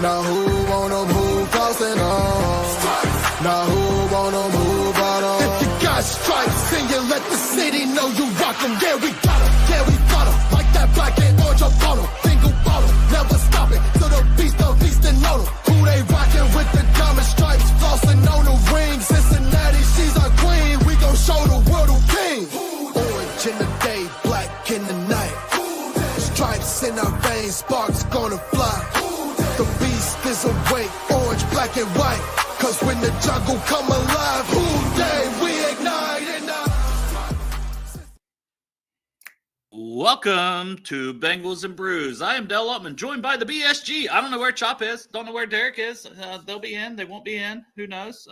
Now who wanna move crossing on? Now who wanna move out on? If you got stripes and you let the city know you rock them, yeah, we got them, yeah, we got them. Like that black and orange up on them. Single bottle, never stop it. To the beast and know them. Who they rockin' with the diamond stripes, flossing on the ring. Cincinnati, she's our queen. We gon' show the world who king. Orange in the day, black in the night. Stripes in our veins, sparks gonna fly. The beast is awake, orange, black and white. Cause when the jungle come alive, who day we ignite and Welcome to Bengals and Brews. I am Dell Upman, joined by the BSG. I don't know where Chop is. Don't know where Derek is. They'll be in. They won't be in. Who knows?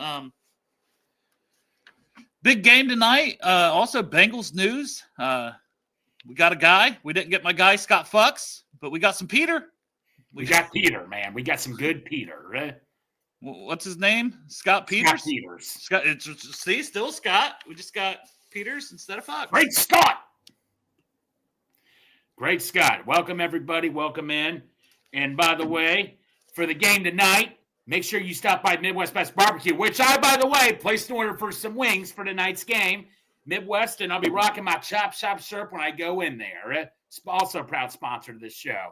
Big game tonight. Also, Bengals news. We got a guy. We didn't get my guy, Scott Fuchs, but we got some Peter. We got Peter, man. We got some good Peter, right? What's his name? Scott Peters? Scott Peters. Scott, see, still Scott. We just got Peters instead of Fox. Great Scott. Great Scott. Welcome, everybody. Welcome in. And by the way, for the game tonight, make sure you stop by Midwest Best Barbecue, which I, by the way, placed an order for some wings for tonight's game. Midwest, and I'll be rocking my Chop Shop shirt when I go in there. It's also a proud sponsor to this show.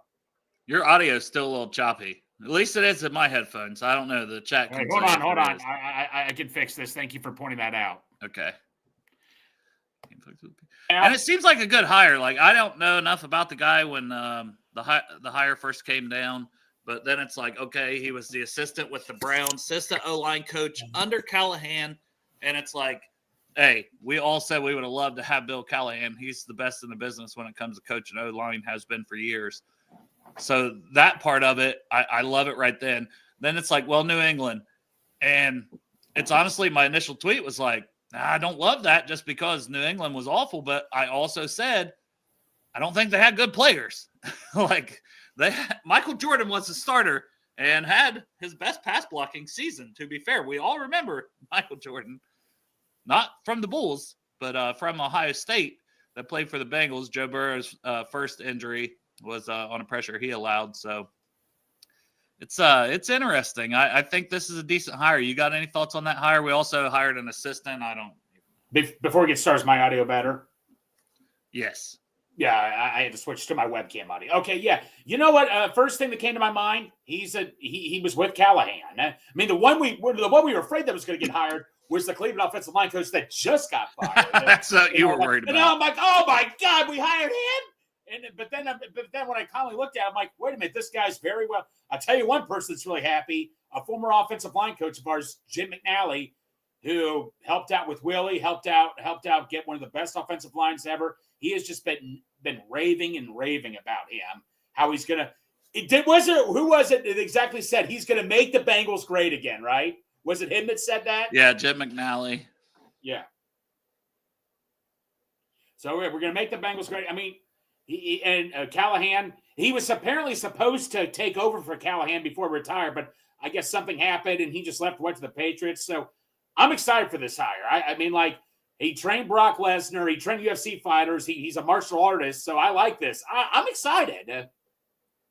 Your audio is still a little choppy. At least it is in my headphones. I don't know. The chat can hold on. I can fix this. Thank you for pointing that out. Okay. And it seems like a good hire. Like, I don't know enough about the guy when the hire first came down, but then it's like, okay, he was the assistant with the Browns, assistant O-line coach under Callahan, and it's like, hey, we all said we would have loved to have Bill Callahan. He's the best in the business when it comes to coaching O-line, has been for years. So that part of it, I love it right then. Then it's like, well, New England. And it's honestly, my initial tweet was like, I don't love that just because New England was awful. But I also said, I don't think they had good players. Like, Michael Jordan was the starter and had his best pass blocking season, to be fair. We all remember Michael Jordan. Not from the Bulls, but from Ohio State that played for the Bengals. Joe Burrow's first injury was on a pressure he allowed. So it's interesting. I think this is a decent hire. You got any thoughts on that hire? We also hired an assistant. I don't. Before we get started, is my audio better? Yes. Yeah, I had to switch to my webcam audio. Okay, yeah. You know what? First thing that came to my mind, he was with Callahan. I mean, the one we were afraid that was going to get hired was the Cleveland offensive line coach that just got fired. That's what you were worried about. And I'm like, oh my God, we hired him. But then when I finally looked at him, I'm like, wait a minute, this guy's very well. I'll tell you one person that's really happy, a former offensive line coach of ours, Jim McNally, who helped out with Willie, helped out get one of the best offensive lines ever. He has just been raving about him, how he's gonna. Who was it that exactly said he's gonna make the Bengals great again? Right? Was it him that said that? Yeah, Jim McNally. Yeah. So we're gonna make the Bengals great. I mean, Callahan. He was apparently supposed to take over for Callahan before he retired, but I guess something happened and he just went to the Patriots. So I'm excited for this hire. I mean, like, he trained Brock Lesnar. He trained UFC fighters. He's a martial artist. So I like this. I'm excited.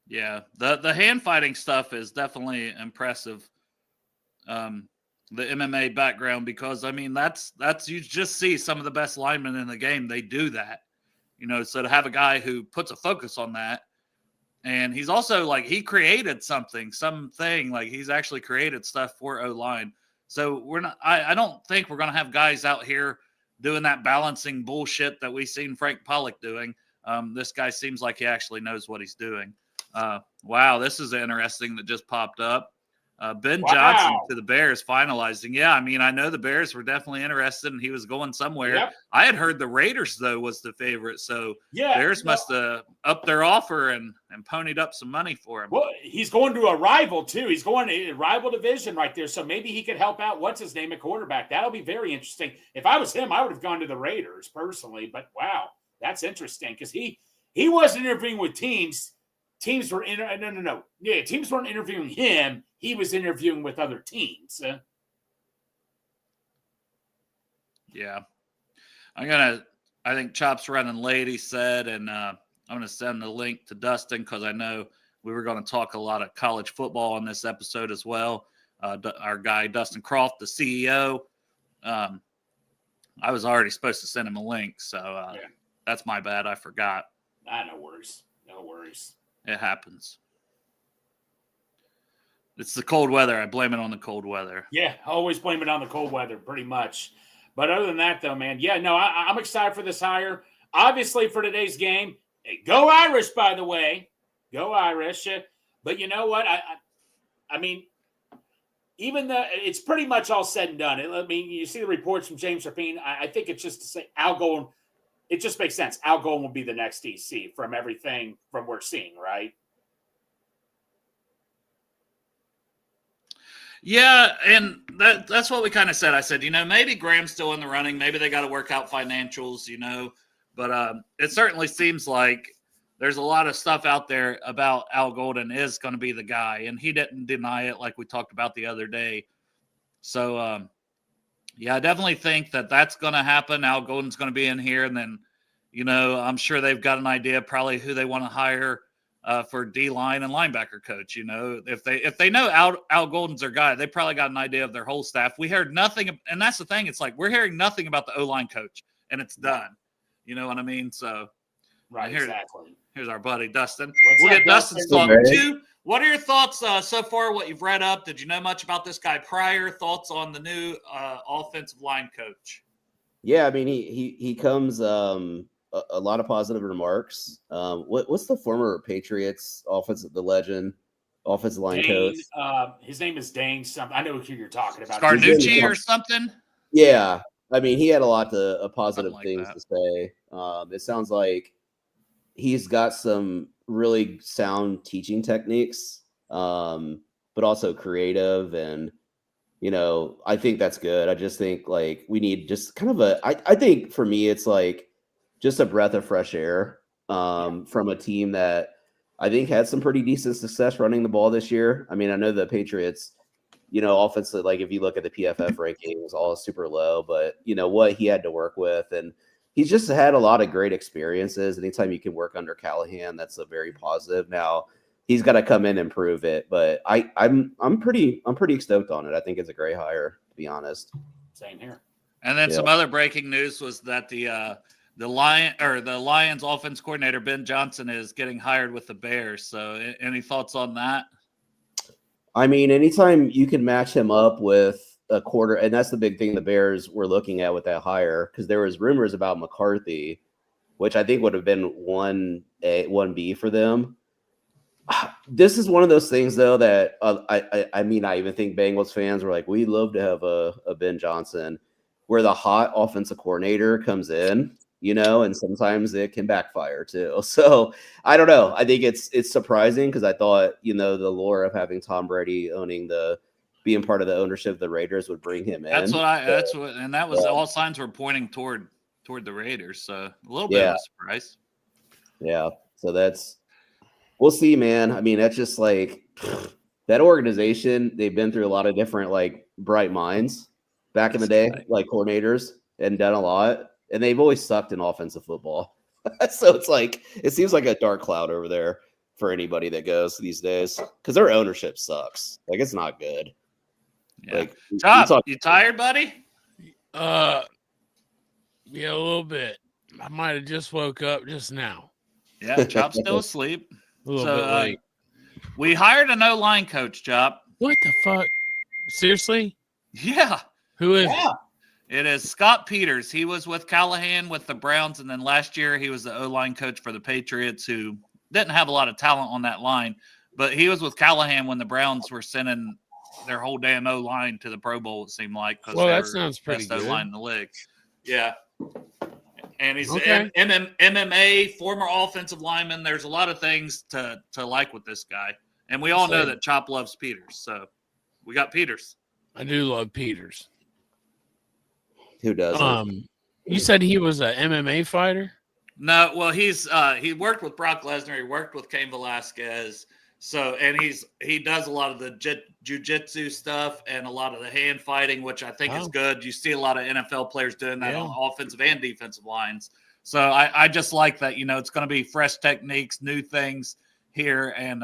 Yeah, the hand fighting stuff is definitely impressive. The MMA background, because I mean that's you just see some of the best linemen in the game. They do that, so to have a guy who puts a focus on that, and he's also like, he created something like he's actually created stuff for O-line. So I don't think we're going to have guys out here doing that balancing bullshit that we've seen Frank Pollock doing. This guy seems like he actually knows what he's doing. Wow, this is interesting that just popped up. Ben Johnson to the Bears finalizing. Yeah, I mean, I know the Bears were definitely interested and he was going somewhere. Yep. I had heard the Raiders, though, was the favorite. So Bears must have upped their offer and ponied up some money for him. Well, he's going to a rival, too. He's going to a rival division right there. So maybe he could help out, what's his name, at quarterback. That'll be very interesting. If I was him, I would have gone to the Raiders personally. But, wow, that's interesting because he wasn't interviewing with teams. Teams were teams weren't interviewing him. He was interviewing with other teams. Yeah. I think Chop's running late, he said, and I'm going to send the link to Dustin because I know We were going to talk a lot of college football on this episode as well. Our guy, Dustin Croft, the CEO, I was already supposed to send him a link. So that's my bad. I forgot. No worries. No worries. It happens. It's the cold weather. I blame it on the cold weather. Yeah, always blame it on the cold weather, pretty much. But other than that, though, man, I'm excited for this hire. Obviously, for today's game, go Irish, by the way. Go Irish. But you know what? I mean, even though it's pretty much all said and done. I mean, you see the reports from James Rapine. I think it's just to say Al Golden. It just makes sense. Al Golden will be the next DC from everything from we're seeing, right? Yeah, and that's what we kind of said. I said, maybe Graham's still in the running. Maybe they got to work out financials, But it certainly seems like there's a lot of stuff out there about Al Golden is going to be the guy, and he didn't deny it like we talked about the other day. So, I definitely think that that's going to happen. Al Golden's going to be in here, and then, I'm sure they've got an idea probably who they want to hire for D-line and linebacker coach. If they know Al Golden's their guy, they probably got an idea of their whole staff. We heard nothing, and that's the thing. It's like we're hearing nothing about the O-line coach, and it's done. You know what I mean? So, right, exactly. Here's our buddy Dustin. We'll get Dustin's thoughts too. What are your thoughts so far? What you've read up? Did you know much about this guy prior? Thoughts on the new offensive line coach? Yeah, I mean he comes a lot of positive remarks. What's the former Patriots the legend offensive line coach? His name is Dane. I know who you're talking about. Scarnucci or something. Yeah, I mean he had a lot of positive like things that to say. It sounds like he's got some really sound teaching techniques, but also creative, and I think that's good. I just think like we need just kind of I think for me it's like just a breath of fresh air from a team that I think had some pretty decent success running the ball this year. I mean, I know the Patriots, offensively, like if you look at the PFF rankings, all super low, but what he had to work with, and he's just had a lot of great experiences. Anytime you can work under Callahan, that's a very positive. Now he's got to come in and prove it, but I'm pretty stoked on it. I think it's a great hire, to be honest. Same here. And then some other breaking news was that the Lions offense coordinator Ben Johnson is getting hired with the Bears. So any thoughts on that? I mean, anytime you can match him up with a quarter, and that's the big thing the Bears were looking at with that hire, because there was rumors about McCarthy, which I think would have been 1A, 1B for them. This is one of those things, though, that I mean, I even think Bengals fans were like, we'd love to have a Ben Johnson, where the hot offensive coordinator comes in, and sometimes it can backfire too. So I don't know. I think it's surprising because I thought, the lore of having Tom Brady being part of the ownership of the Raiders would bring him in. And that was all signs were pointing toward the Raiders. So a little bit of a surprise. Yeah. So we'll see, man. I mean, that's just like that organization. They've been through a lot of different like bright minds back in the day, like coordinators, and done a lot. And they've always sucked in offensive football. So it's like, it seems like a dark cloud over there for anybody that goes these days, because their ownership sucks. Like, it's not good. Yeah. Chop, you tired, buddy? Yeah, a little bit. I might have just woke up just now. Yeah, Chop's still asleep. A little bit late. We hired an O-line coach, Chop. What the fuck? Seriously? Yeah. Who is it? It is Scott Peters. He was with Callahan with the Browns, and then last year he was the O-line coach for the Patriots, who didn't have a lot of talent on that line. But he was with Callahan when the Browns were sending their whole damn O-line to the Pro Bowl, it seemed like. Well, that sounds pretty good. O-line in the league. Yeah. And he's an MMA, former offensive lineman. There's a lot of things to like with this guy. And we all know that Chop loves Peters. So we got Peters. I do love Peters. Who doesn't? You said he was an MMA fighter? No, well, he worked with Brock Lesnar. He worked with Cain Velasquez. So, and he does a lot of the jiu-jitsu stuff and a lot of the hand fighting, which I think is good. You see a lot of NFL players doing that on offensive and defensive lines. So I just like that, it's going to be fresh techniques, new things. here, and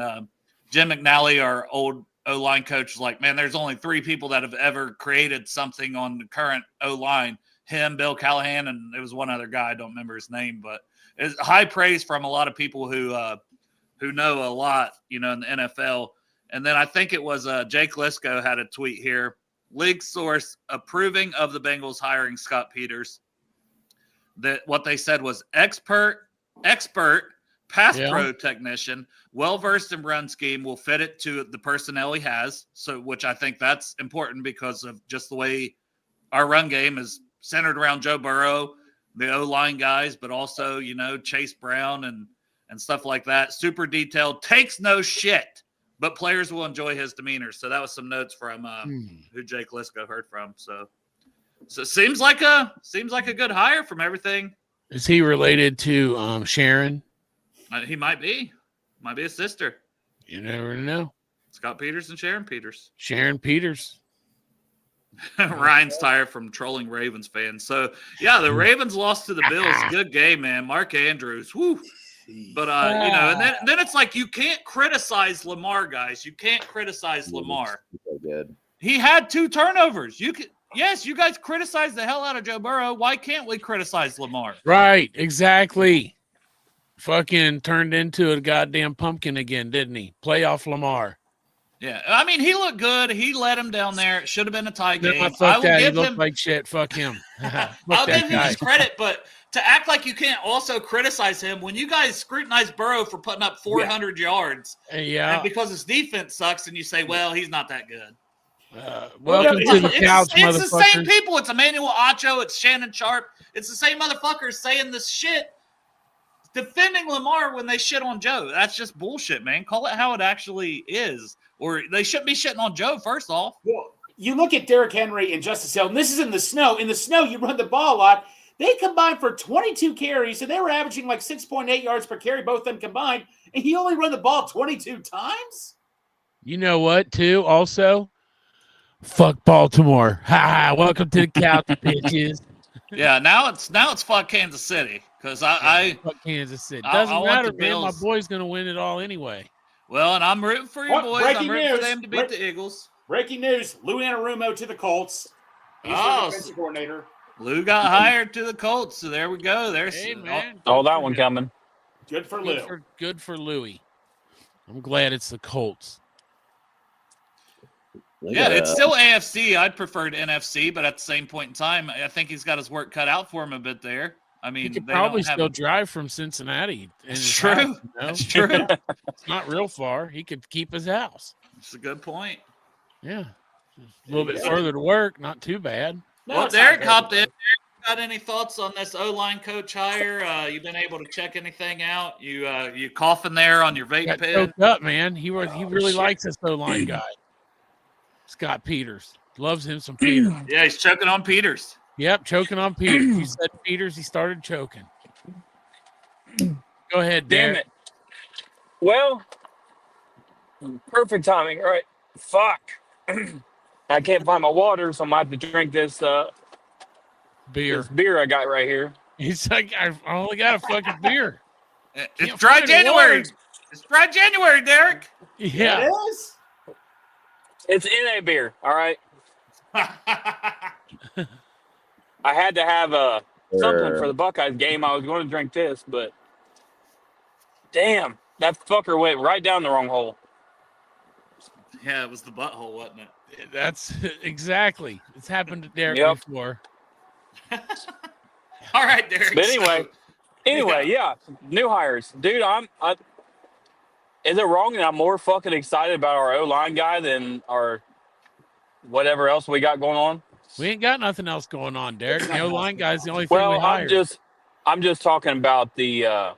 Jim McNally, our old O-line coach, was like, man, there's only 3 people that have ever created something on the current O-line. Him, Bill Callahan, and it was one other guy. I don't remember his name, but it's high praise from a lot of people who know a lot, in the NFL. And then I think it was Jake Lisco had a tweet here. League source approving of the Bengals hiring Scott Peters. That what they said was expert pass pro technician, well-versed in run scheme, will fit it to the personnel he has. So, which I think that's important because of just the way our run game is centered around Joe Burrow, the O-line guys, but also, Chase Brown and stuff like that. Super detailed, takes no shit, but players will enjoy his demeanor. So that was some notes from who Jake Lisco heard from. So it seems like a good hire from everything. Is he related to Sharon? He might be his sister. You never know. Scott Peters and Sharon Peters. Sharon Peters. Ryan's tired from trolling Ravens fans. So yeah, the Ravens lost to the Bills. Good game, man. Mark Andrews. Woo. But and then it's like you can't criticize Lamar, guys. You can't criticize Lamar. So good. He had 2 turnovers. Yes, you guys criticize the hell out of Joe Burrow. Why can't we criticize Lamar? Right, exactly. Fucking turned into a goddamn pumpkin again, didn't he? Playoff Lamar. Yeah, I mean, he looked good. He let him down there. It should have been a tie game. No, fuck that. He looked like shit. Fuck him. I'll give him his credit, but to act like you can't also criticize him when you guys scrutinize Burrow for putting up 400 yards, and because his defense sucks, and you say, well, he's not that good. Welcome to the couch, motherfucker. It's the same people. It's Emmanuel Acho. It's Shannon Sharp. It's the same motherfuckers saying this shit, defending Lamar when they shit on Joe. That's just bullshit, man. Call it how it actually is. Or they shouldn't be shitting on Joe, first off. Well, you look at Derrick Henry and Justice Hill, and this is in the snow. In the snow, you run the ball a lot. They combined for 22 carries, and they were averaging like 6.8 yards per carry, both of them combined, and he only run the ball 22 times? You know what, too, also? Fuck Baltimore. Ha! Welcome to the couch, bitches. Yeah, now it's fuck Kansas City because I fuck Kansas City. Doesn't matter, man. My Bills. boy's gonna win it all anyway. Well, and I'm rooting for your boys. I'm rooting for them to beat the Eagles. Breaking news: Lou Anarumo to the Colts. He's the defensive coordinator. Lou got hired to the Colts, so there we go. There's man. Oh, that one coming. Good for Lou. Good for Louie. I'm glad it's the Colts. Yeah, it's still AFC. I'd prefer NFC, but at the same point in time, I think he's got his work cut out for him a bit there. I mean, he could probably still drive from Cincinnati. It's true. That's true. It's not real far. He could keep his house. That's a good point. Yeah. A little bit further to work. Not too bad. Well, Derek hopped in. Got any thoughts on this O-line coach hire? You been able to check anything out? You coughing there on your vape pen? Choked up, man. He really likes this O-line guy. Scott Peters. Loves him some Peters. Yeah, he's choking on Peters. Yep, choking on Peters. He said Peters, he started choking. Go ahead, Dan. Damn it. Well, perfect timing. All right. Fuck. I can't find my water, so I'm going to have to drink this beer I got right here. He's like, I only got a fucking beer. It's dry January. It's dry January, Derek. Yeah. It is? It's NA beer, all right? I had to have something for the Buckeyes game. I was going to drink this, but damn, that fucker went right down the wrong hole. Yeah, it was the butthole, wasn't it? That's exactly. It's happened to Derek before. All right, Derek. But anyway, yeah, new hires. Dude, is it wrong that I'm more fucking excited about our O-line guy than our whatever else we got going on? We ain't got nothing else going on, Derek. The O-line guy's the only thing we hired. I'm just talking about the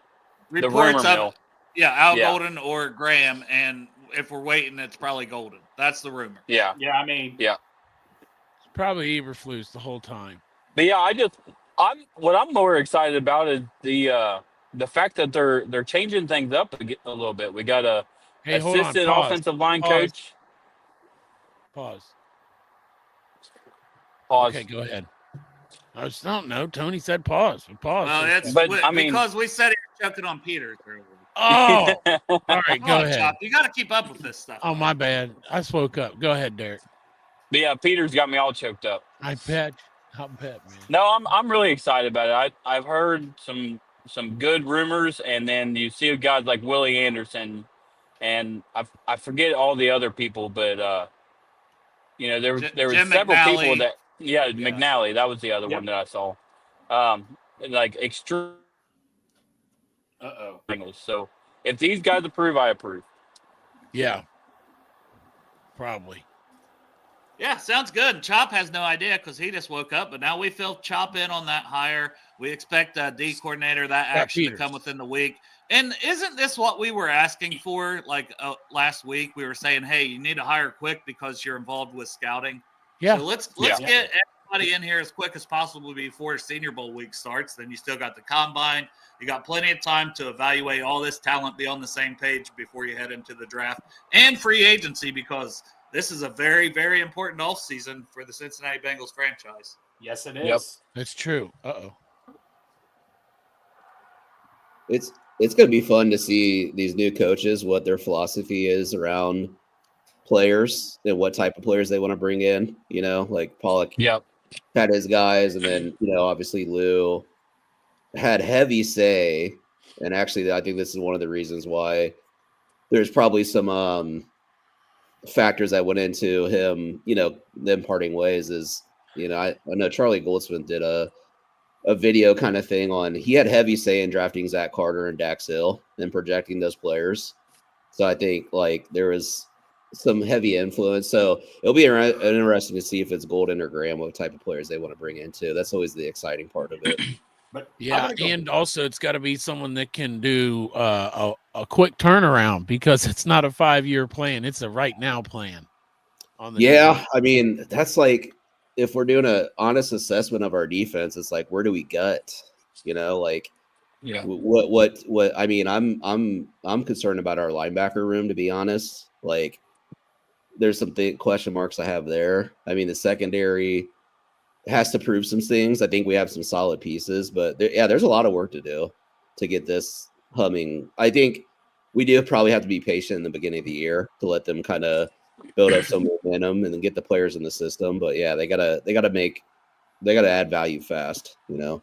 rumor mill. Yeah, Al Golden or Graham, and if we're waiting, it's probably Golden. That's the rumor. Yeah. Yeah, I mean. Yeah. It's probably Eberflus the whole time. But yeah, what I'm more excited about is the fact that they're changing things up a little bit. We got a assistant offensive line coach. Pause. Pause. Okay, go ahead. I don't know. Tony said pause. Pause. Well, that's but, because we said he was choking on Peters earlier. Oh, all right, Come go on, ahead. Chop. You got to keep up with this stuff. Oh, my bad. I spoke up. Go ahead, Derek. But yeah, Peter's got me all choked up. I bet. I'll bet, man. No, I'm really excited about it. I've heard some good rumors, and then you see guys like Willie Anderson, and I forget all the other people, but you know, there was Jim several people McNally. that McNally, that was the other one that I saw. Like extreme Bengals. So if these guys approve, I approve. Yeah. Probably. Yeah, sounds good. Chop has no idea because he just woke up, but now we fill Chop in on that hire. We expect D coordinator, that action to come within the week. And isn't this what we were asking for? Like last week, we were saying, hey, you need to hire quick because you're involved with scouting. Yeah. So let's get everybody in here as quick as possible before Senior Bowl week starts. Then you still got the combine. You got plenty of time to evaluate all this talent, be on the same page before you head into the draft and free agency, because this is a very, very important offseason for the Cincinnati Bengals franchise. Yes, it is. Yep. That's true. Uh-oh. It's going to be fun to see these new coaches, what their philosophy is around players and what type of players they want to bring in. You know, like Pollock had his guys, and then, you know, obviously Lou had heavy say. And actually, I think this is one of the reasons why there's probably some factors that went into him, you know, them parting ways is, you know, I know Charlie Goldsmith did a video kind of thing on, he had heavy say in drafting Zach Carter and Dax Hill and projecting those players. So I think like there was some heavy influence. So it'll be interesting to see if it's Golden or Graham, what type of players they want to bring into. That's always the exciting part of it. But yeah, and also it's got to be someone that can do a quick turnaround, because it's not a 5-year plan; it's a right now plan. On the defense. I mean, that's like if we're doing an honest assessment of our defense, it's like, where do we gut? You know, like what? I mean, I'm concerned about our linebacker room, to be honest. Like, there's some question marks I have there. I mean, the secondary has to prove some things. I think we have some solid pieces, but there's a lot of work to do to get this humming. I think we do probably have to be patient in the beginning of the year to let them kind of build up some momentum and then get the players in the system. But yeah, they gotta add value fast, you know.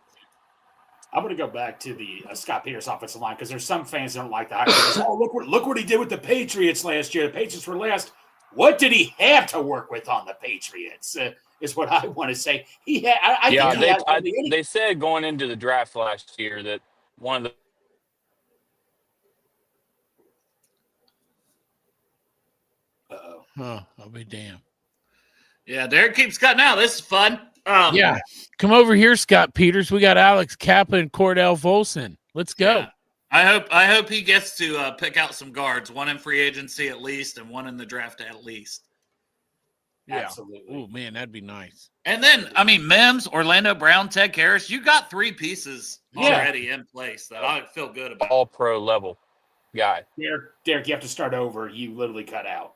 I'm going to go back to the Scott Peters offensive line, because there's some fans that don't like the hire. Oh, look what he did with the Patriots last year. The Patriots were last. What did he have to work with on the Patriots? Is what I want to say. He had. They said going into the draft last year that one of the. I'll be damned. Yeah, Derek keeps cutting out. This is fun. Yeah, come over here, Scott Peters. We got Alex Kappa and Cordell Volson. Let's go. Yeah. I hope he gets to pick out some guards, one in free agency at least, and one in the draft at least. Yeah. Absolutely. Oh man, that'd be nice. And then, I mean, Mims, Orlando Brown, Ted Karras, you got 3 pieces already in place that I feel good about. All pro level guy. Derek, you have to start over. You literally cut out.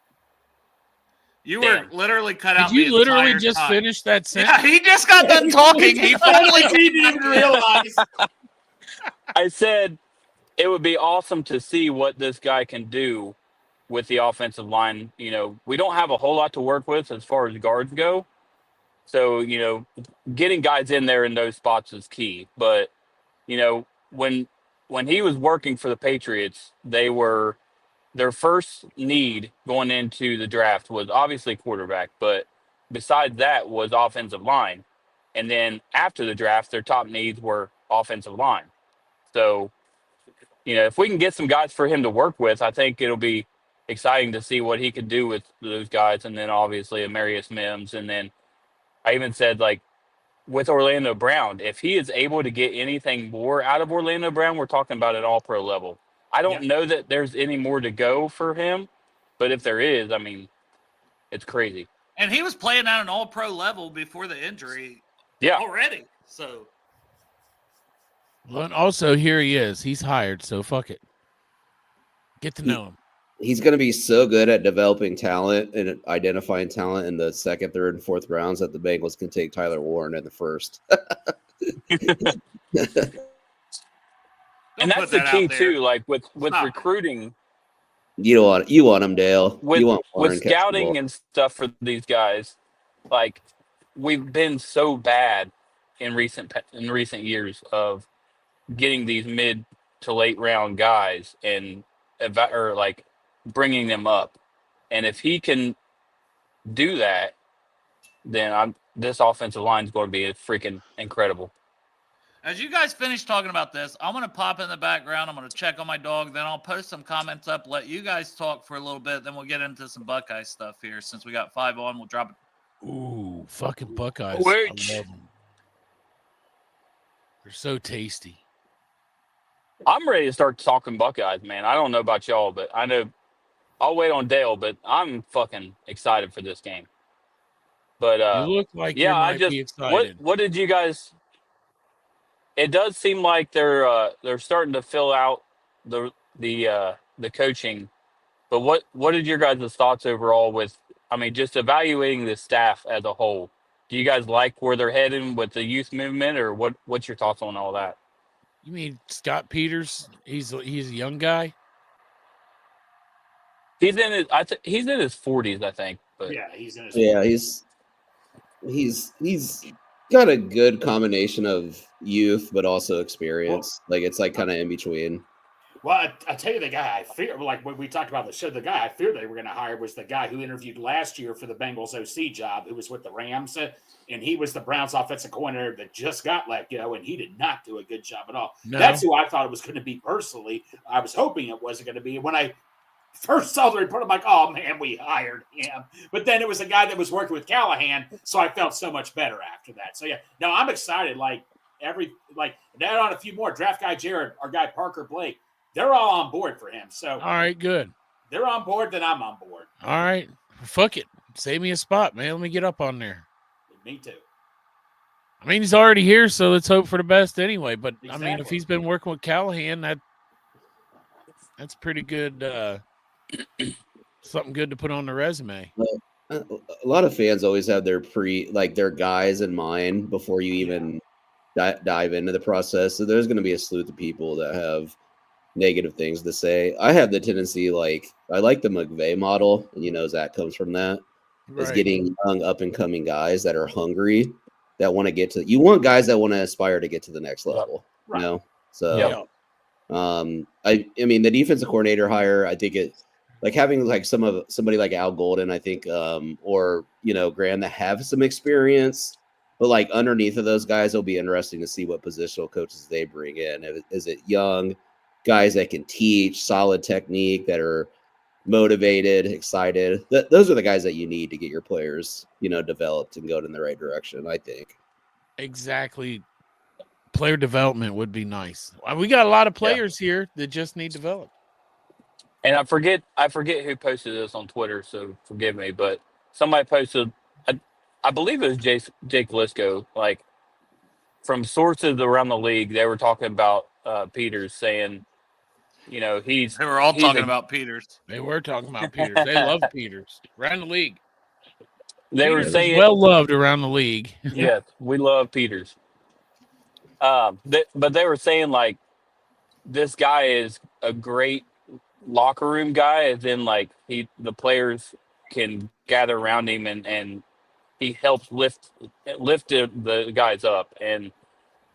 You were literally cut out. Did you literally just time. finish that sentence? Yeah, he just got done talking. He finally didn't even realize. I said it would be awesome to see what this guy can do with the offensive line. You know, we don't have a whole lot to work with as far as guards go. So, you know, getting guys in there in those spots is key. But, you know, when he was working for the Patriots, their first need going into the draft was obviously quarterback, but besides that was offensive line. And then after the draft, their top needs were offensive line. So, you know, if we can get some guys for him to work with, I think it'll be exciting to see what he could do with those guys. And then obviously Amarius Mims. And then I even said, like, with Orlando Brown, if he is able to get anything more out of Orlando Brown, we're talking about an all-pro level. I don't know that there's any more to go for him, but if there is, I mean, it's crazy. And he was playing at an all-pro level before the injury already. So, well, and also here he is. He's hired, so fuck it. Get to know him. He's going to be so good at developing talent and identifying talent in the 2nd, 3rd, and 4th rounds that the Bengals can take Tyler Warren in the 1st. And that's put the that key out there. too. Like with Stop it. recruiting, You want them, Dale. with You want with Warren catching the scouting ball. and stuff for these guys, like we've been so bad in recent years of getting these mid to late round guys and or like bringing them up. And if he can do that, then this offensive line is going to be freaking incredible. As you guys finish talking about this, I'm going to pop in the background. I'm going to check on my dog. Then I'll post some comments up, let you guys talk for a little bit. Then we'll get into some Buckeye stuff here. Since we got 5 on, we'll drop it. Ooh, fucking Buckeyes. Which- I love them. They're so tasty. I'm ready to start talking Buckeyes, man. I don't know about y'all, but I know I'll wait on Dale, but I'm fucking excited for this game. But You look like yeah, you I might just be excited. what did you guys? It does seem like they're starting to fill out the coaching, but what did your guys' thoughts overall with? I mean, just evaluating the staff as a whole. Do you guys like where they're heading with the youth movement, or what's your thoughts on all that? You mean Scott Peters? He's a young guy. He's in his 40s, I think. But Yeah, he's in his. Yeah, he's got a good combination of youth but also experience. Like it's like kind of in between. Well, I tell you, the guy I fear, like when we talked about the show, the guy I feared they were going to hire was the guy who interviewed last year for the Bengals OC job, who was with the Rams, and he was the Browns offensive coordinator that just got let go, and he did not do a good job at all. No. That's who I thought it was going to be personally. I was hoping it wasn't going to be. When I first saw the report, I'm like, oh man, we hired him. But then it was a guy that was working with Callahan, so I felt so much better after that. So yeah, no, I'm excited. Like add on a few more. Draft guy Jared, our guy Parker Blake. They're all on board for him. So All right, good. they're on board, then I'm on board. All right, fuck it. Save me a spot, man. Let me get up on there. Me too. I mean, he's already here, so let's hope for the best anyway. But I mean, if Exactly. he's been working with Callahan, that's pretty good. Something good to put on the resume. A lot of fans always have their their guys in mind before you even dive into the process. So there's going to be a slew of people that have negative things to say. I have the tendency, I like the McVay model, and Zach comes from that. Is getting young up and coming guys that are hungry, that want to get to. You want guys that want to aspire to get to the next level. Right. So, I mean the defensive coordinator hire. I think it like having somebody like Al Golden. I think, or Graham that have some experience. But underneath of those guys, it'll be interesting to see what positional coaches they bring in. Is it young guys that can teach, solid technique, that are motivated, excited? Those are the guys that you need to get your players, developed and going in the right direction, I think. Exactly. Player development would be nice. We got a lot of players here that just need developed. And I forget who posted this on Twitter, so forgive me, but somebody posted, I believe it was Jake Lisco, from sources around the league, they were talking about Peters, saying, They were all talking about Peters. They were talking about Peters. They love Peters around the league. They were Peters is saying well loved around the league. Yes, we love Peters. But they were saying this guy is a great locker room guy, as in the players can gather around him and he helps lift the guys up, and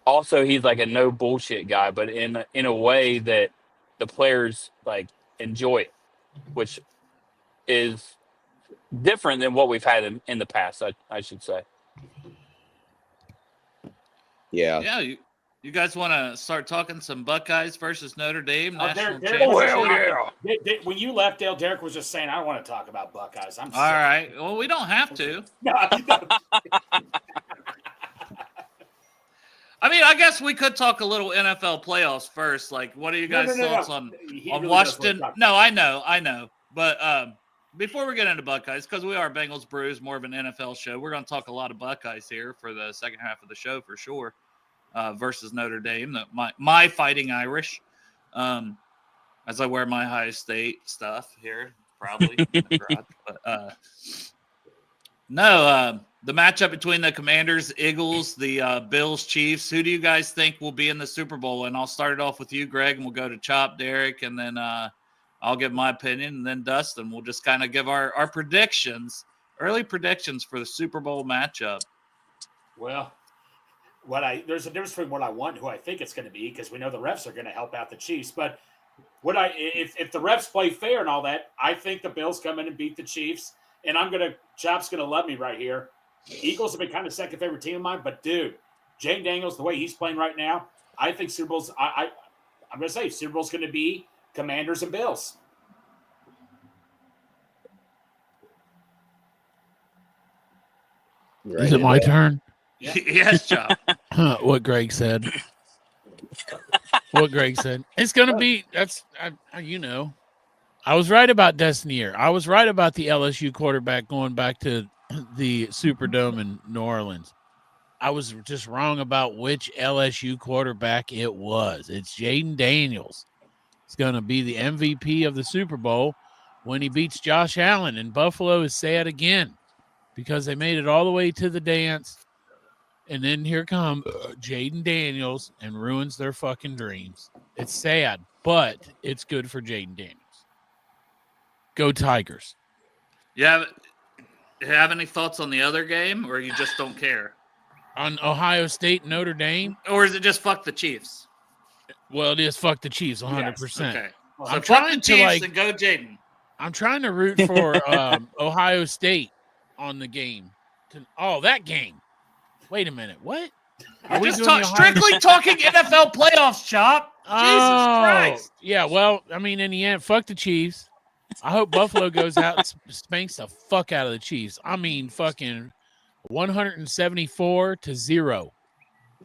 also he's a no bullshit guy, but in a way that the players enjoy it, which is different than what we've had in the past, I should say. Yeah. Yeah, you guys want to start talking some Buckeyes versus Notre Dame national Derek championship? when you left, Dale, Derek was just saying, I don't want to talk about Buckeyes. I'm All right. Well, we don't have to. I mean, I guess we could talk a little NFL playoffs first. What are you guys' thoughts on really Washington? does want to talk. No, I know. But before we get into Buckeyes, because we are Bengals Brews, more of an NFL show, we're going to talk a lot of Buckeyes here for the second half of the show for sure, versus Notre Dame, my Fighting Irish, as I wear my Ohio State stuff here, probably in the garage. But no, the matchup between the Commanders, Eagles, the Bills, Chiefs. Who do you guys think will be in the Super Bowl? And I'll start it off with you, Greg, and we'll go to Chop, Derek, and then I'll give my opinion, and then Dustin. We'll just kind of give our predictions, early predictions for the Super Bowl matchup. Well, there's a difference between what I want and who I think it's going to be, because we know the refs are going to help out the Chiefs. But if the refs play fair and all that, I think the Bills come in and beat the Chiefs. And Chop's going to love me right here. Eagles have been kind of second favorite team of mine, but dude, Jane Daniels, the way he's playing right now, I think Super Bowl's. I'm going to say Super Bowl's going to be Commanders and Bills. Right. Is it my turn? Yeah. Yes, Chop. What Greg said. What Greg said. It's going to be, I was right about Destinier. I was right about the LSU quarterback going back to the Superdome in New Orleans. I was just wrong about which LSU quarterback it was. It's Jaden Daniels. It's going to be the MVP of the Super Bowl when he beats Josh Allen. And Buffalo is sad again because they made it all the way to the dance. And then here come Jaden Daniels and ruins their fucking dreams. It's sad, but it's good for Jaden Daniels. Go Tigers. You have any thoughts on the other game, or you just don't care? On Ohio State, Notre Dame? Or is it just fuck the Chiefs? Well, it is fuck the Chiefs 100%. Yes, okay. So I'm fuck trying the to, Chiefs and go Jaden. I'm trying to root for Ohio State on the game. That game. Wait a minute. What? We're just strictly talking NFL playoffs, Chop. Jesus Christ. Yeah, well, I mean, in the end, fuck the Chiefs. I hope Buffalo goes out and spanks the fuck out of the Chiefs. I mean, fucking 174-0.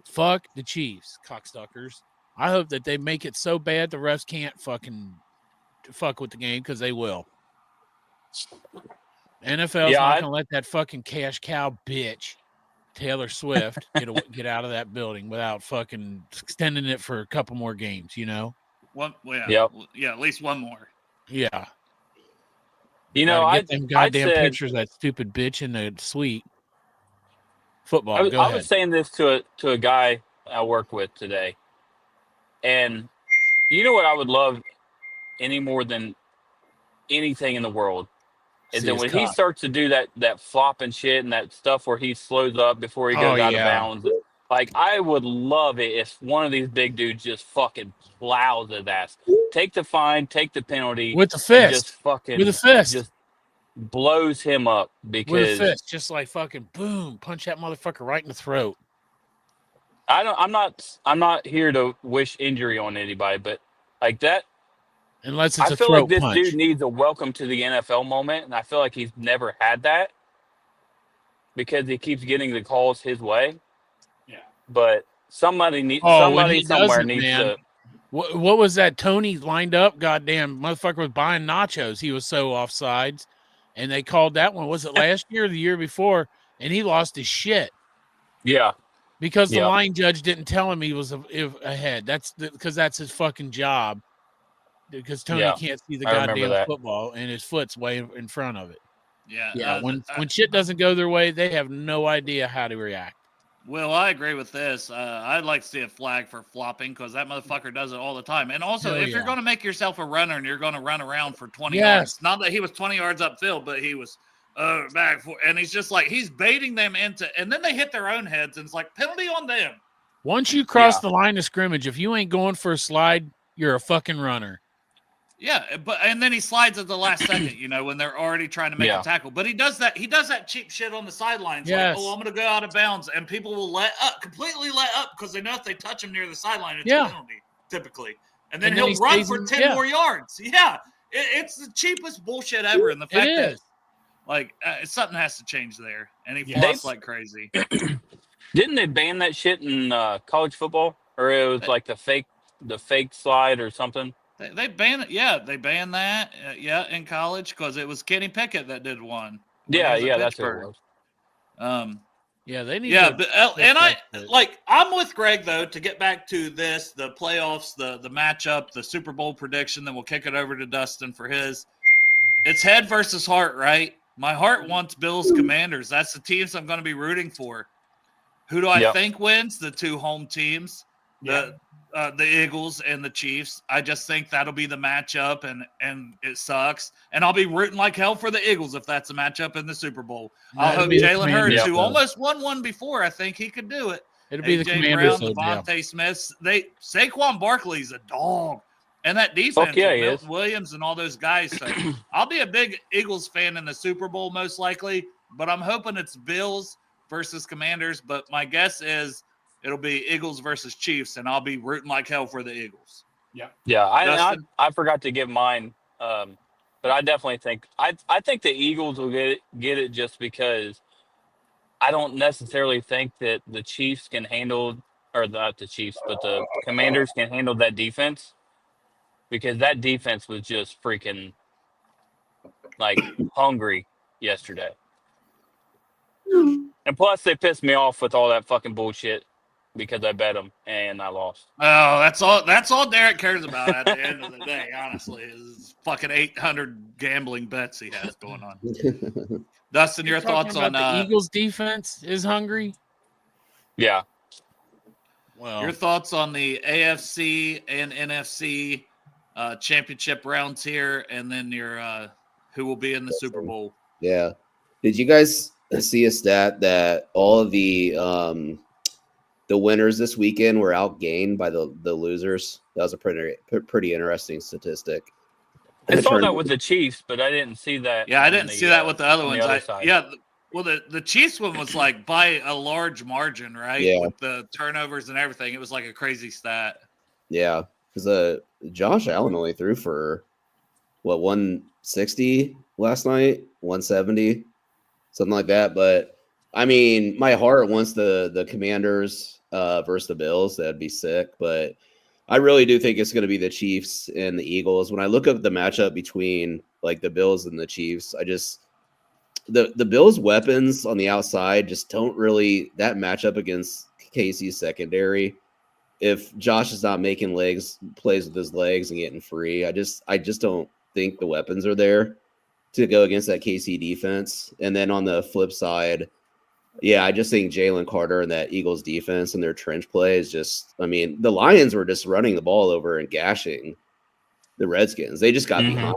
Fuck the Chiefs, cocksuckers. I hope that they make it so bad the refs can't fucking fuck with the game, because they will. NFL's not going to let that fucking cash cow bitch, Taylor Swift, get out of that building without fucking extending it for a couple more games, you know? Yeah, at least one more. Yeah. I get them goddamn pictures of that stupid bitch in the suite. Football. I Go ahead. was saying this to a guy I work with today, and you know what I would love any more than anything in the world is that when he starts to do that flopping shit and that stuff where he slows up before he goes out of bounds. Like, I would love it if one of these big dudes just fucking plows his ass. Take the fine, take the penalty. With the fist. Just fucking. With a fist. Just blows him up because. With a fist. Just like fucking boom. Punch that motherfucker right in the throat. I'm not here to wish injury on anybody, but like that. Unless it's I a feel throat like this punch. dude needs a welcome to the NFL moment, and I feel like he's never had that because he keeps getting the calls his way. Yeah. But somebody somewhere needs to. What was that? Tony lined up. Goddamn motherfucker was buying nachos. He was so offsides, and they called that one. Was it last year or the year before? And he lost his shit. Yeah. Because the line judge didn't tell him he was ahead. Because that's his fucking job. Because Tony can't see the goddamn football, and his foot's way in front of it. Yeah. When shit doesn't go their way, they have no idea how to react. Well, I agree with this. I'd like to see a flag for flopping because that motherfucker does it all the time. And also, if you're going to make yourself a runner and you're going to run around for 20 yards, not that he was 20 yards upfield, but he was back for, and he's just like, he's baiting them into, and then they hit their own heads, and it's like, penalty on them. Once you cross the line of scrimmage, if you ain't going for a slide, you're a fucking runner. Yeah, and then he slides at the last second, when they're already trying to make a tackle. But he does that cheap shit on the sidelines. Yes. Like, I'm going to go out of bounds, and people will completely let up because they know if they touch him near the sideline, it's a penalty, typically. And then he'll run for 10 more yards. Yeah, it's the cheapest bullshit ever. And the fact that, something has to change there. And he flops like crazy. Didn't they ban that shit in college football? Or it was like the fake slide or something? They banned it. Yeah, they banned that. In college because it was Kenny Pickett that did one. Yeah, that's what it was. They need. Yeah, I'm with Greg though. To get back to this, the playoffs, the matchup, the Super Bowl prediction. Then we'll kick it over to Dustin for his. It's head versus heart, right? My heart wants Bills Commanders. That's the teams I'm going to be rooting for. Who do I think wins? The two home teams, the Eagles and the Chiefs. I just think that'll be the matchup, and it sucks. And I'll be rooting like hell for the Eagles if that's a matchup in the Super Bowl. I'll hope Jalen Hurts, who almost won one before, I think he could do it. It'll be the A.J. Commanders. Brown, Devontae Smith. Saquon Barkley's a dog. And that defense with Milton Williams and all those guys. So I'll be a big Eagles fan in the Super Bowl most likely, but I'm hoping it's Bills versus Commanders. But my guess is it'll be Eagles versus Chiefs, and I'll be rooting like hell for the Eagles. Yeah. I forgot to give mine, but I definitely think I think the Eagles will get it just because I don't necessarily think that the Chiefs can handle, or not the Chiefs, but the Commanders can handle that defense. Because that defense was just freaking like hungry yesterday. And plus they pissed me off with all that fucking bullshit because I bet them and I lost. Oh, that's all Derek cares about at the end of the day, honestly, is fucking 800 gambling bets he has going on. Dustin, your thoughts on the Eagles defense is hungry? Yeah. Well, your thoughts on the AFC and NFC championship rounds here, and then your who will be in the Super Bowl. Yeah. Did you guys see a stat that all of the winners this weekend were outgained by the losers? That was a pretty interesting statistic. I saw that with the Chiefs, but I didn't see that. Yeah, I didn't see that with the other ones. Well, the Chiefs one was like by a large margin, right? Yeah. With the turnovers and everything. It was like a crazy stat. Yeah. Because Josh Allen only threw for, 160 last night? 170? Something like that. But, I mean, my heart wants the Commanders versus the Bills. That'd be sick. But I really do think it's going to be the Chiefs and the Eagles. When I look up the matchup between, like, the Bills and the Chiefs, I just – the Bills' weapons on the outside just don't really – that matchup against KC's secondary – if Josh is not making plays with his legs and getting free, I just don't think the weapons are there to go against that KC defense. And then on the flip side, I just think Jalen Carter and that Eagles defense and their trench play is just, I mean, the Lions were just running the ball over and gashing the Redskins. They just got behind,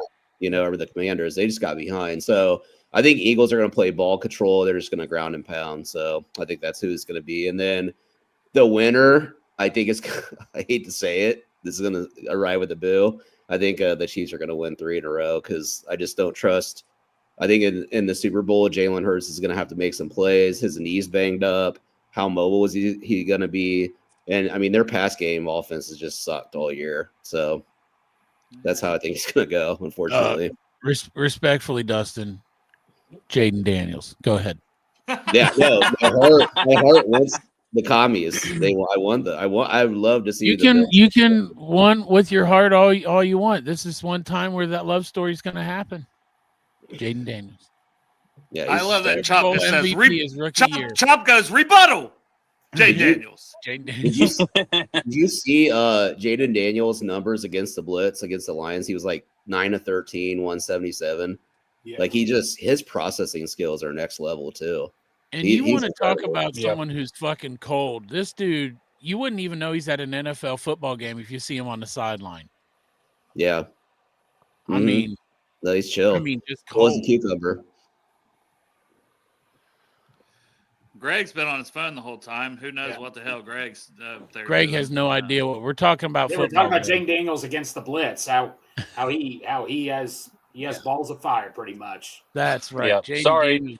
over the Commanders. They just got behind. So I think Eagles are going to play ball control. They're just going to ground and pound. So I think that's who it's going to be. And then the winner, I think it's, I hate to say it, this is going to arrive with a boo. I think the Chiefs are going to win 3 in a row because I just don't trust. I think in the Super Bowl, Jalen Hurts is going to have to make some plays. His knee's banged up. How mobile is he going to be? And, I mean, their pass game offense has just sucked all year. So that's how I think it's going to go, unfortunately. Respectfully, Dustin, Jaden Daniels. Go ahead. Yeah, no, my heart wants the commies. I would love to see you can one with your heart all you want. This is one time where that love story is going to happen. Jaden Daniels. Yeah, I love that Chop just says year. Chop goes rebuttal. Jaden Daniels. Jaden Daniels. Did you see Jaden Daniels' numbers against the blitz against the Lions? He was like 9 of 13, 177. Yeah. Like his processing skills are next level too. And you want to talk about someone who's fucking cold. This dude, you wouldn't even know he's at an NFL football game if you see him on the sideline. Yeah. I mean, no, he's chill. I mean, just cold. Cold as a cucumber. Greg's been on his phone the whole time. Who knows what the hell Greg's there. Greg has no idea what we're talking about. We're talking about Jaden Daniels against the blitz. How he has balls of fire, pretty much. That's right. Yeah. Sorry.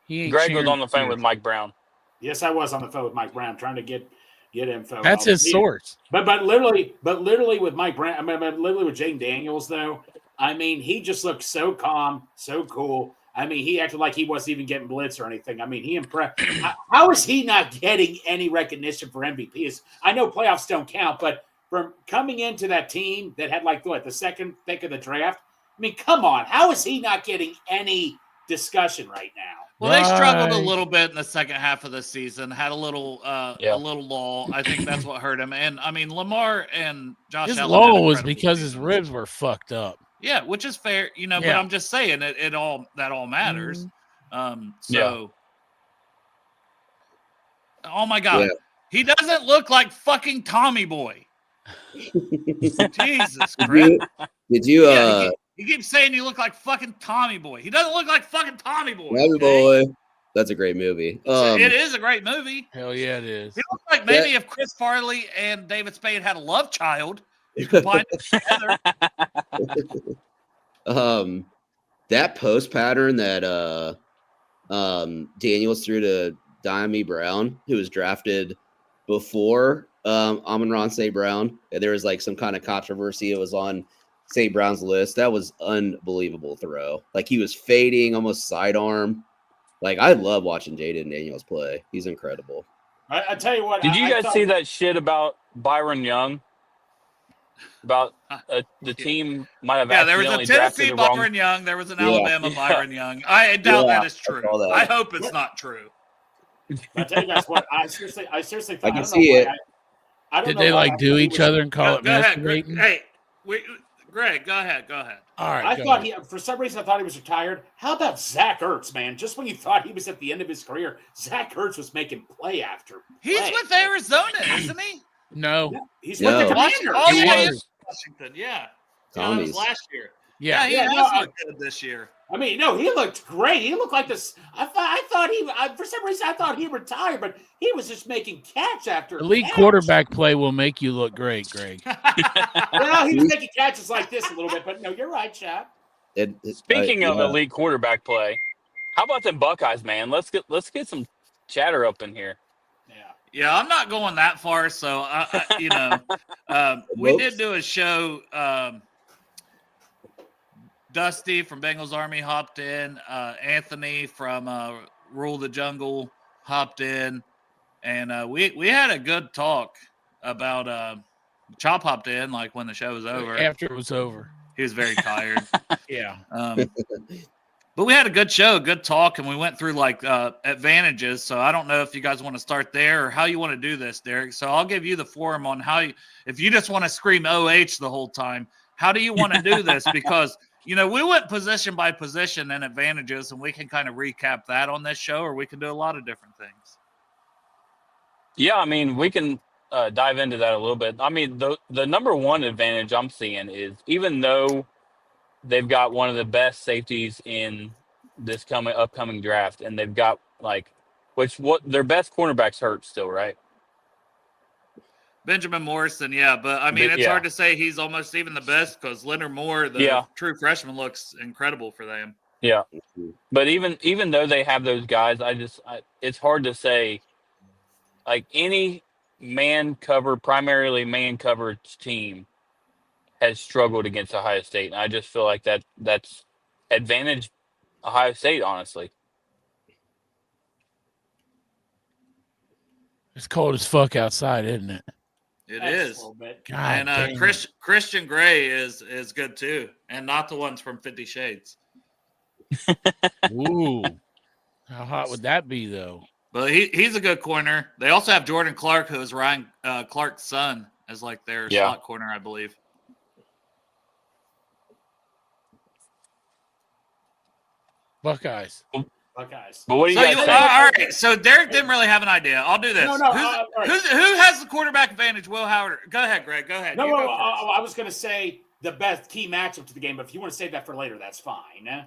Greg was on the phone here with Mike Brown. Yes, I was on the phone with Mike Brown trying to get info. That's his source. But literally with Mike Brown, I mean, literally with Jaden Daniels though, I mean, he just looked so calm, so cool. I mean, he acted like he wasn't even getting blitz or anything. I mean, he impressed. How is he not getting any recognition for MVP? I know playoffs don't count, but from coming into that team that had the second pick of the draft, I mean, come on. How is he not getting any discussion right now? Well, they struggled a little bit in the second half of the season, had a little lull. I think that's what hurt him. And I mean, Lamar and Josh his Allen lull was because his ribs were fucked up. Yeah, which is fair, but Yeah. I'm just saying that all matters. Oh my God, he doesn't look like fucking Tommy Boy. Jesus Christ! Did you? He keeps saying you look like fucking Tommy Boy. He doesn't look like fucking Tommy Boy. Tommy Okay? Boy. That's a great movie. It is a great movie. Hell yeah, it is. He looks like maybe if Chris Farley and David Spade had a love child, you combine them together. That post pattern that Daniels threw to Diami Brown, who was drafted before Amon-Ra St. Brown. There was like some kind of controversy. It was on St. Brown's list. That was unbelievable throw. Like he was fading, almost sidearm. Like I love watching Jaden Daniels play. He's incredible. I tell you what. Did you guys see that shit about Byron Young? About the team might have there was a accidentally Tennessee drafted the wrong. Byron Young. There was an Alabama Byron Young. I doubt that is true. that. I hope it's not true. I tell you guys what. I seriously thought. I can see it. I don't Did know they why like I do thought he each was- other and call it Go ahead, Greg. masturbating? Hey, Greg, go ahead. All right. I go thought ahead. for some reason I thought he was retired. How about Zach Ertz, man? Just when you thought he was at the end of his career, Zach Ertz was making play after He's play. with Arizona, isn't he? No. He's No. with the Washington. Commanders. Oh He yeah, he was. is Washington. Yeah, that Tommy's. was last year. Yeah. He Yeah, has no, looked good this year. I mean, no, he looked great. He looked like this. I thought he. For some reason, I thought he retired, but he was just making catch after Elite catch. quarterback play will make you look great, Greg. Well, he was making catches like this a little bit, but no, you're right, Chad. Speaking of elite quarterback play, how about them Buckeyes, man? Let's get some chatter up in here. Yeah. Yeah, I'm not going that far. So, we did do a show. Dusty from Bengals Army hopped in. Anthony from Rule the Jungle hopped in. And we had a good talk about Chop hopped in, like when the show was over. After it was over. He was very tired. Yeah. But we had a good show, good talk, and we went through like advantages. So I don't know if you guys want to start there or how you want to do this, Derek. So I'll give you the forum on if you just want to scream OH the whole time, how do you want to do this? Because, we went position by position and advantages, and we can kind of recap that on this show, or we can do a lot of different things. Yeah, I mean, we can dive into that a little bit. I mean, the number one advantage I'm seeing is even though they've got one of the best safeties in this upcoming draft, and they've got their best cornerback's hurt still, right? Benjamin Morrison, yeah, but I mean, it's hard to say he's almost even the best because Leonard Moore, the true freshman, looks incredible for them. Yeah, but even though they have those guys, it's hard to say. Like any primarily man covered team has struggled against Ohio State, and I just feel like that's advantage Ohio State, honestly. It's cold as fuck outside, isn't it? It That's is. a little bit. God And damn. Christian Gray is good too, and not the ones from 50 Shades. Ooh. How hot would that be, though? But he's a good corner. They also have Jordan Clark, who is Ryan Clark's son, as like their slot corner, I believe. Buckeyes. Buckeyes. But what do you So guys think? all right. So Derek didn't really have an idea. I'll do this. No, Who has the quarterback advantage? Will Howard. Go ahead, Greg. Go ahead. No, You go I was going to say the best key matchup to the game, but if you want to save that for later, that's fine.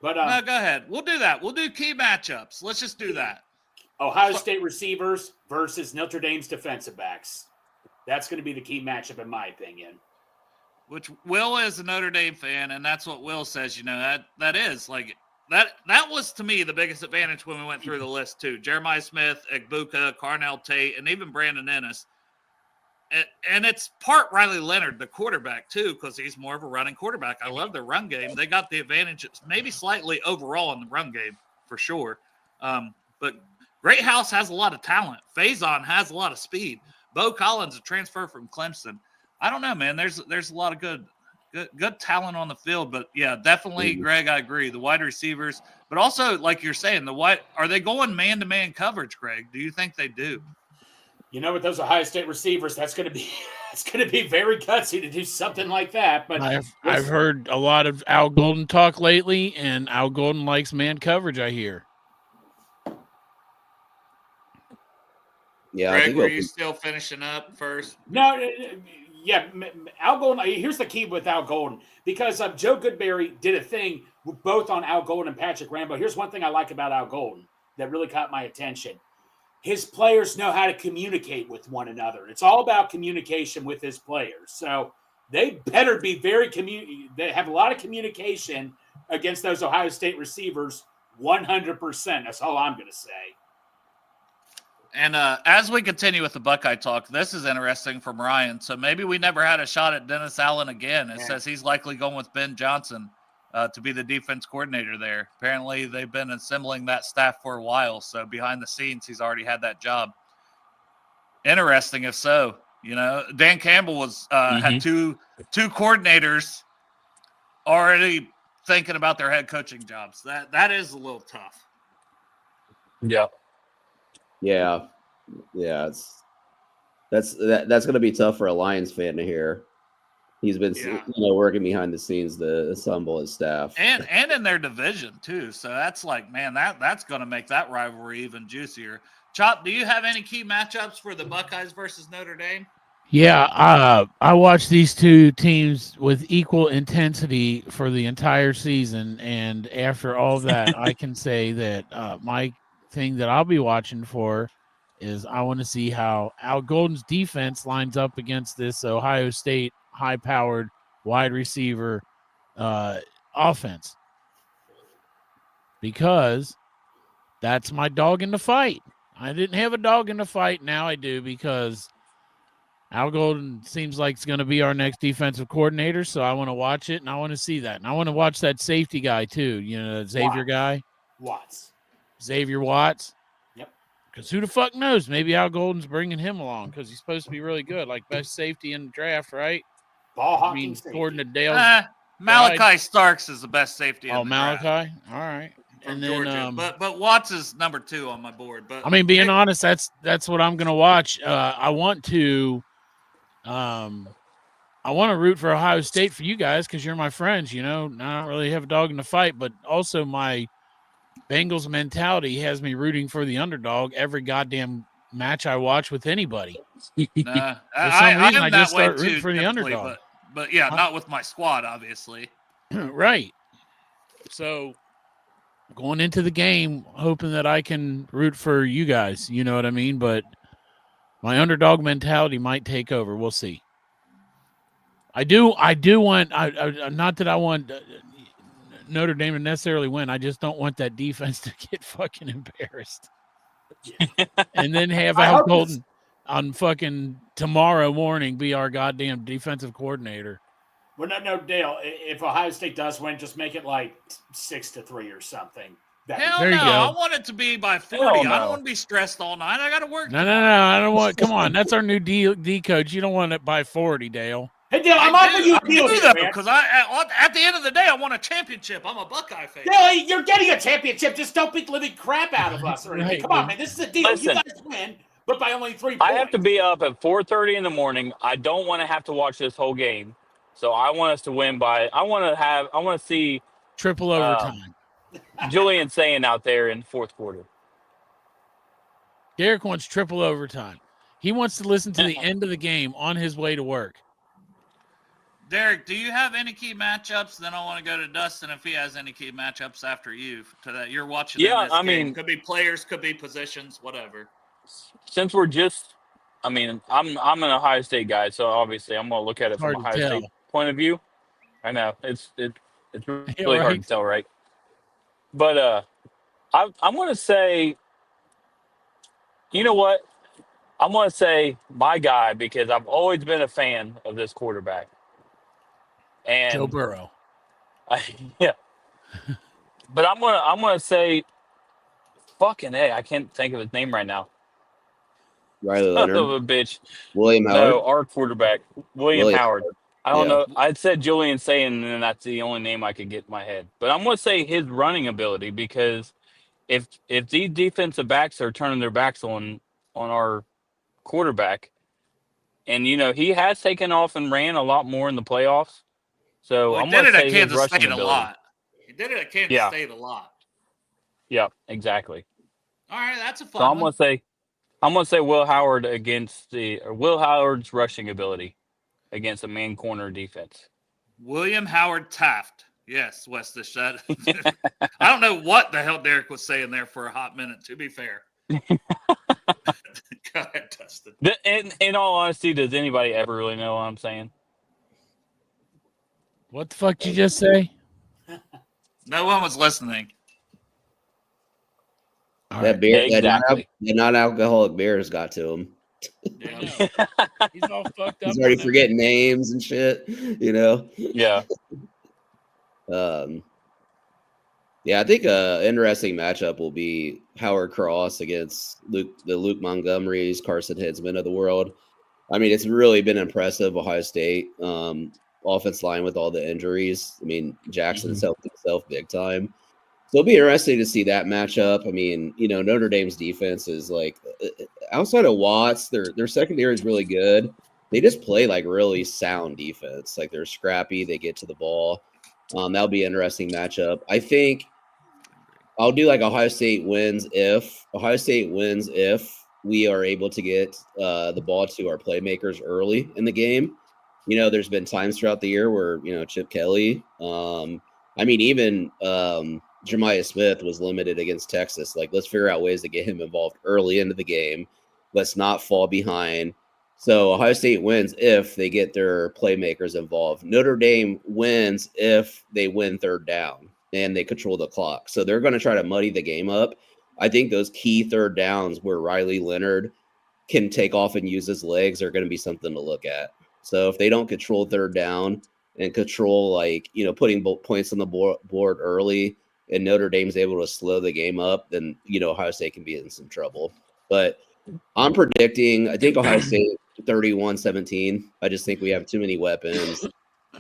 But no, go ahead. We'll do that. We'll do key matchups. Let's just do that. Ohio State receivers versus Notre Dame's defensive backs. That's going to be the key matchup, in my opinion. Which Will is a Notre Dame fan, and that's what Will says. That is like that was to me the biggest advantage when we went through the list too. Jeremiah Smith, Egbuka, Carnell Tate, and even Brandon Ennis. And it's part Riley Leonard, the quarterback too, because he's more of a running quarterback. I love their run game. They got the advantage, maybe slightly overall in the run game for sure. But Great House has a lot of talent. Faison has a lot of speed. Bo Collins, a transfer from Clemson. I don't know, man. There's a lot of good talent on the field, but yeah, definitely, Greg, I agree. The wide receivers, but also like you're saying, are they going man-to-man coverage, Greg? Do you think they do? You know, with those Ohio State receivers, that's going to be it's going to be very gutsy to do something like that. But I've heard a lot of Al Golden talk lately, and Al Golden likes man coverage. I hear. Yeah, I Greg, think were you still finishing up first? No, yeah, Al Golden. Here's the key with Al Golden, because Joe Goodberry did a thing both on Al Golden and Patrick Rambo. Here's one thing I like about Al Golden that really caught my attention. His players know how to communicate with one another. It's all about communication with his players. So they better be they have a lot of communication against those Ohio State receivers, 100%. That's all I'm going to say. And as we continue with the Buckeye talk, this is interesting from Ryan. So maybe we never had a shot at Dennis Allen again. It says he's likely going with Ben Johnson to be the defense coordinator there. Apparently, they've been assembling that staff for a while. So behind the scenes, he's already had that job. Interesting, if so. You know, Dan Campbell was had two coordinators already thinking about their head coaching jobs. That is a little tough. Yeah. Yeah, that's going to be tough for a Lions fan to hear. He's been working behind the scenes to assemble his staff, and in their division too. So that's like, man, that's going to make that rivalry even juicier. Chop, do you have any key matchups for the Buckeyes versus Notre Dame? Yeah, I watched these two teams with equal intensity for the entire season, and after all that, I can say that my thing that I'll be watching for is I want to see how Al Golden's defense lines up against this Ohio State high-powered wide receiver offense, because that's my dog in the fight. I didn't have a dog in the fight. Now I do, because Al Golden seems like it's going to be our next defensive coordinator, so I want to watch it, and I want to see that. And I want to watch that safety guy too, that Xavier guy. Xavier Watts. Yep. Because who the fuck knows? Maybe Al Golden's bringing him along because he's supposed to be really good, like best safety in the draft, right? Ball hawking safety. According to Dale. Malachi Starks is the best safety. In the Malachi. draft. All right. From Georgia. But Watts is number 2 on my board. But I mean, being honest, that's what I'm gonna watch. I want to root for Ohio State for you guys because you're my friends. I don't really have a dog in the fight, but also my Bengals mentality has me rooting for the underdog every goddamn match I watch with anybody. For some reason, I just start rooting for the underdog. But yeah, not with my squad, obviously. Right. So going into the game, hoping that I can root for you guys, you know what I mean? But my underdog mentality might take over. We'll see. I do want, not that I want Notre Dame to necessarily win. I just don't want that defense to get fucking embarrassed. And then have Al Golden on fucking tomorrow morning be our goddamn defensive coordinator. Well, no, Dale. If Ohio State does win, just make it like 6-3 or something. Hell no! I want it to be by 40. I don't want to be stressed all night. I got to work. No. I don't want. Come on, that's our new D coach. You don't want it by 40, Dale. Hey, Dale, I'm offering you a deal here, man. Because at the end of the day, I want a championship. I'm a Buckeye fan. Dale, you're getting a championship. Just don't beat the living crap out of us or anything. Right, Come on, man. This is a deal. Listen, you guys win, but by only 3 points. I have to be up at 4:30 in the morning. I don't want to have to watch this whole game. So I want us to win by. I want to see triple overtime. Julian saying out there in the fourth quarter. Derek wants triple overtime. He wants to listen to the end of the game on his way to work. Derek, do you have any key matchups? Then I want to go to Dustin if he has any key matchups after you. To that you're watching. Yeah, I mean, could be players, could be positions, whatever. Since we're just, I'm an Ohio State guy, so obviously I'm gonna look at it from Ohio State point of view. I know it's really hard to tell, right? But I'm going to say, you know what? I'm going to say my guy because I've always been a fan of this quarterback. And Joe Burrow. Yeah. But I'm gonna say, fucking A. I can't think of his name right now. Riley Son Leonard. of a bitch. William Howard. No, our quarterback, William Howard. I don't Yeah. know. I'd said Julian saying, and then that's the only name I could get in my head. But I'm going to say his running ability because if these defensive backs are turning their backs on our quarterback. And, he has taken off and ran a lot more in the playoffs. So Well, he I'm did going to it at say his Kansas rushing State a ability. lot. He did it at Kansas State a lot. Yeah, exactly. All right, that's a So fun I'm one. going to say Will Howard's rushing ability against a man corner defense. William Howard Taft. Yes, Westish. That I don't know what the hell Derek was saying there for a hot minute, to be fair. Go ahead, Dustin. In all honesty, does anybody ever really know what I'm saying? What the fuck did you just say? No one was listening. All That right. beer, Exactly. that non-alcoholic beers got to him. Yeah. He's all fucked up. He's already on that. forgetting names and shit. Yeah. Yeah, I think interesting matchup will be Howard Cross against the Luke Montgomerys, Carson Hinsman of the world. I mean, it's really been impressive. Ohio State offense line with all the injuries. I mean, Jackson's helped himself big time. So it'll be interesting to see that matchup. I mean, Notre Dame's defense is like outside of Watts, their secondary is really good. They just play like really sound defense. Like they're scrappy, they get to the ball. That'll be an interesting matchup. I think I'll do like Ohio State wins if we are able to get the ball to our playmakers early in the game. There's been times throughout the year where Chip Kelly, even Jeremiah Smith was limited against Texas. Like, let's figure out ways to get him involved early into the game. Let's not fall behind. So Ohio State wins if they get their playmakers involved. Notre Dame wins if they win third down and they control the clock. So they're going to try to muddy the game up. I think those key third downs where Riley Leonard can take off and use his legs are going to be something to look at. So if they don't control third down and control, putting points on the board early, and Notre Dame's able to slow the game up, then, Ohio State can be in some trouble. But I'm predicting, I think Ohio State 31-17. I just think we have too many weapons.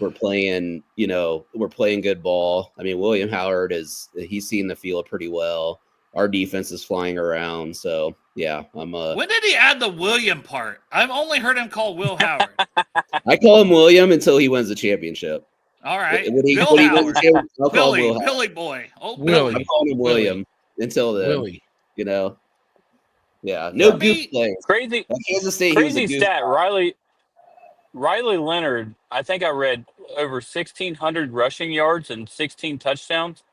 We're playing good ball. I mean, William Howard he's seen the field pretty well. Our defense is flying around. So, yeah, When did he add the William part? I've only heard him call Will Howard. I call him William until he wins the championship. All right. When he Howard. wins the championship, I'll call him Will Howard. Billy boy. Oh, Willie. I'm calling him William until then. Willie. Yeah, no goof plays. Crazy, Kansas State, crazy stat. Riley Leonard, I think I read over 1,600 rushing yards and 16 touchdowns.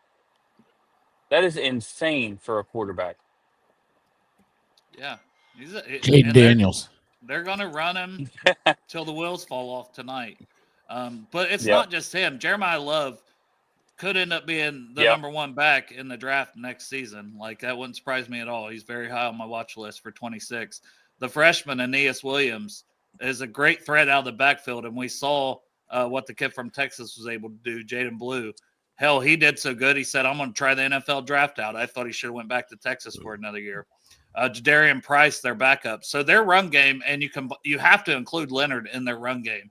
That is insane for a quarterback. Yeah. Jaden Daniels. They're going to run him till the wheels fall off tonight. But it's not just him. Jeremiah Love could end up being the number one back in the draft next season. Like, that wouldn't surprise me at all. He's very high on my watch list for 26. The freshman, Aeneas Williams, is a great threat out of the backfield, and we saw what the kid from Texas was able to do, Jaden Blue. Hell, he did so good. He said, I'm going to try the NFL draft out. I thought he should have went back to Texas for another year. Jadarian Price, their backup. So their run game, and you have to include Leonard in their run game.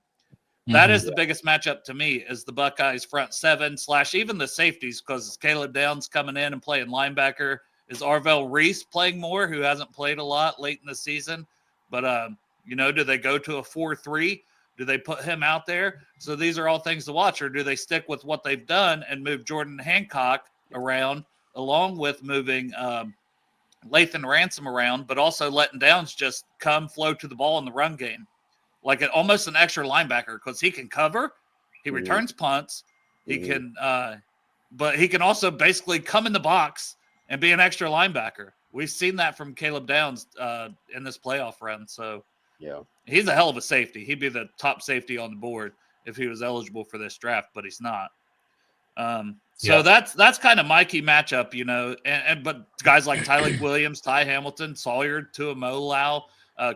That is the biggest matchup to me, is the Buckeyes front seven / even the safeties, because Caleb Downs coming in and playing linebacker. Is Arvell Reese playing more, who hasn't played a lot late in the season? But, do they go to a 4-3? Do they put him out there? So these are all things to watch. Or do they stick with what they've done and move Jordan Hancock around, along with moving Lathan Ransom around, but also letting Downs just flow to the ball in the run game? Like almost an extra linebacker, because he can cover, he returns punts, he can, but he can also basically come in the box and be an extra linebacker. We've seen that from Caleb Downs in this playoff run. So he's a hell of a safety. He'd be the top safety on the board if he was eligible for this draft, but he's not. So that's kind of my key matchup, but guys like Tyleik Williams, Ty Hamilton, Sawyer, Tuamoloau,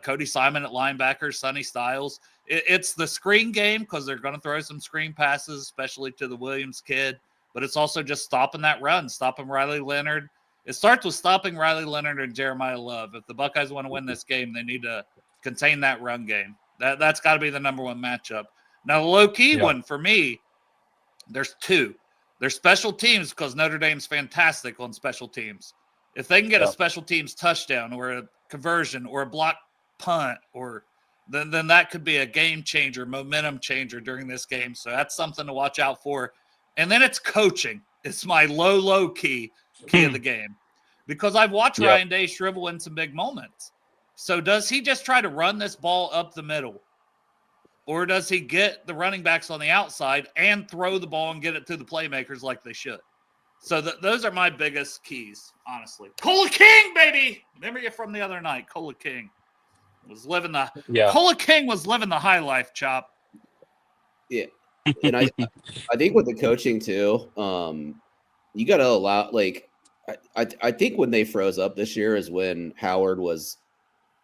Cody Simon at linebacker, Sonny Styles. It's the screen game, because they're going to throw some screen passes, especially to the Williams kid. But it's also just stopping that run, stopping Riley Leonard. It starts with stopping Riley Leonard and Jeremiah Love. If the Buckeyes want to win this game, they need to contain that run game. That's got to be the number one matchup. Now, the low-key one for me, there's two. There's special teams, because Notre Dame's fantastic on special teams. If they can get a special teams touchdown or a conversion or a block punt, or then that could be a game changer, momentum changer during this game. So that's something to watch out for. And then it's coaching. It's my low key of the game, because I've watched Ryan Day shrivel in some big moments. So does he just try to run this ball up the middle, or does he get the running backs on the outside and throw the ball and get it to the playmakers like they should? So those are my biggest keys, honestly. Cola King, baby. Remember you from the other night. Cola King was living the high life, Chop. Yeah. And I think with the coaching too, you got to allow, like, I think when they froze up this year is when Howard was,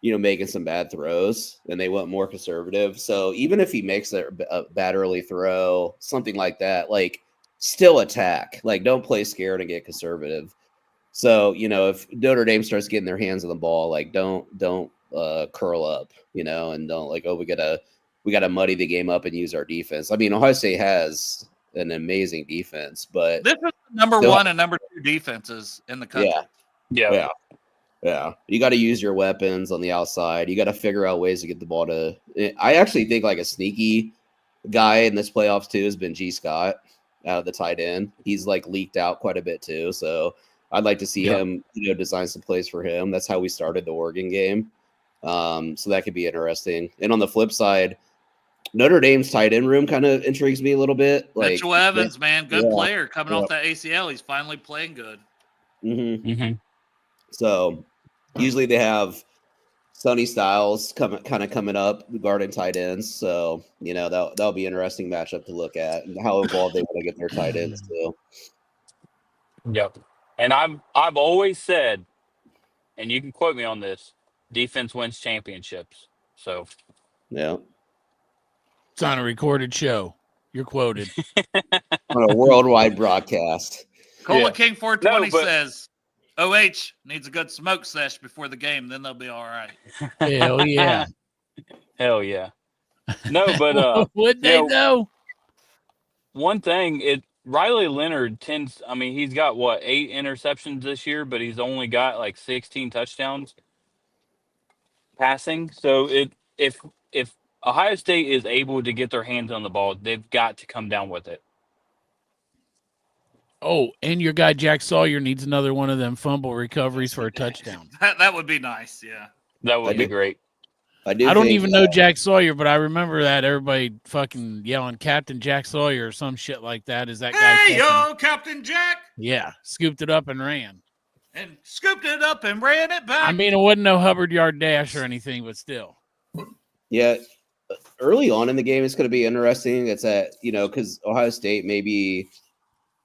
making some bad throws, and they went more conservative. So even if he makes a bad early throw, something like that, like, still attack. Like, don't play scared and get conservative. So, if Notre Dame starts getting their hands on the ball, like, don't curl up, and don't like, oh, we gotta muddy the game up and use our defense. I mean, Ohio State has an amazing defense, but this is number one and number two defenses in the country. Yeah. You got to use your weapons on the outside. You got to figure out ways to get the ball to. I actually think like a sneaky guy in this playoffs too has been G. Scott out of the tight end. He's like leaked out quite a bit too, so I'd like to see him, design some plays for him. That's how we started the Oregon game. So that could be interesting. And on the flip side, Notre Dame's tight end room kind of intrigues me a little bit. Like Mitchell Evans, man, good player coming off that ACL. He's finally playing good. So usually they have Sonny Styles coming up guarding tight ends. So that'll be an interesting matchup to look at, and how involved they want to get their tight ends too. Yep. And I've always said, and you can quote me on this, defense wins championships. So yeah. It's on a recorded show. You're quoted. On a worldwide broadcast. Cola King 420 says, OH needs a good smoke sesh before the game, then they'll be all right. Hell yeah. Hell yeah. No, but would they though? One thing, Riley Leonard he's got 8 interceptions this year, but he's only got like 16 touchdowns passing. So if Ohio State is able to get their hands on the ball, they've got to come down with it. Oh, and your guy Jack Sawyer needs another one of them fumble recoveries for a touchdown. That would be nice, yeah. That would be great. I don't even know Jack Sawyer, but I remember that everybody fucking yelling Captain Jack Sawyer or some shit like that. Is that guy? Hey, yo, Captain Jack! Yeah, scooped it up and ran. And scooped it up and ran it back. I mean, it wasn't no Hubbard yard dash or anything, but still. Yeah, early on in the game, it's going to be interesting. It's because Ohio State, maybe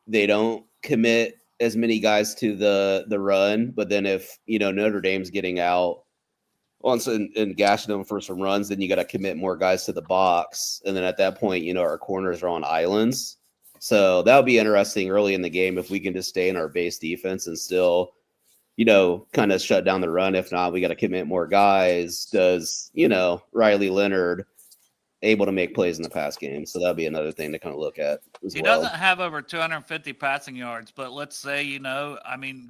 they don't commit as many guys to the run, but then if Notre Dame's getting out once and gashing them for some runs, then you got to commit more guys to the box, and then at that point, our corners are on islands. So that'll be interesting early in the game if we can just stay in our base defense and still, kind of shut down the run. If not, we got to commit more guys. Does Riley Leonard able to make plays in the pass game? So that'll be another thing to kind of look at as he well. Doesn't have over 250 passing yards, but let's say,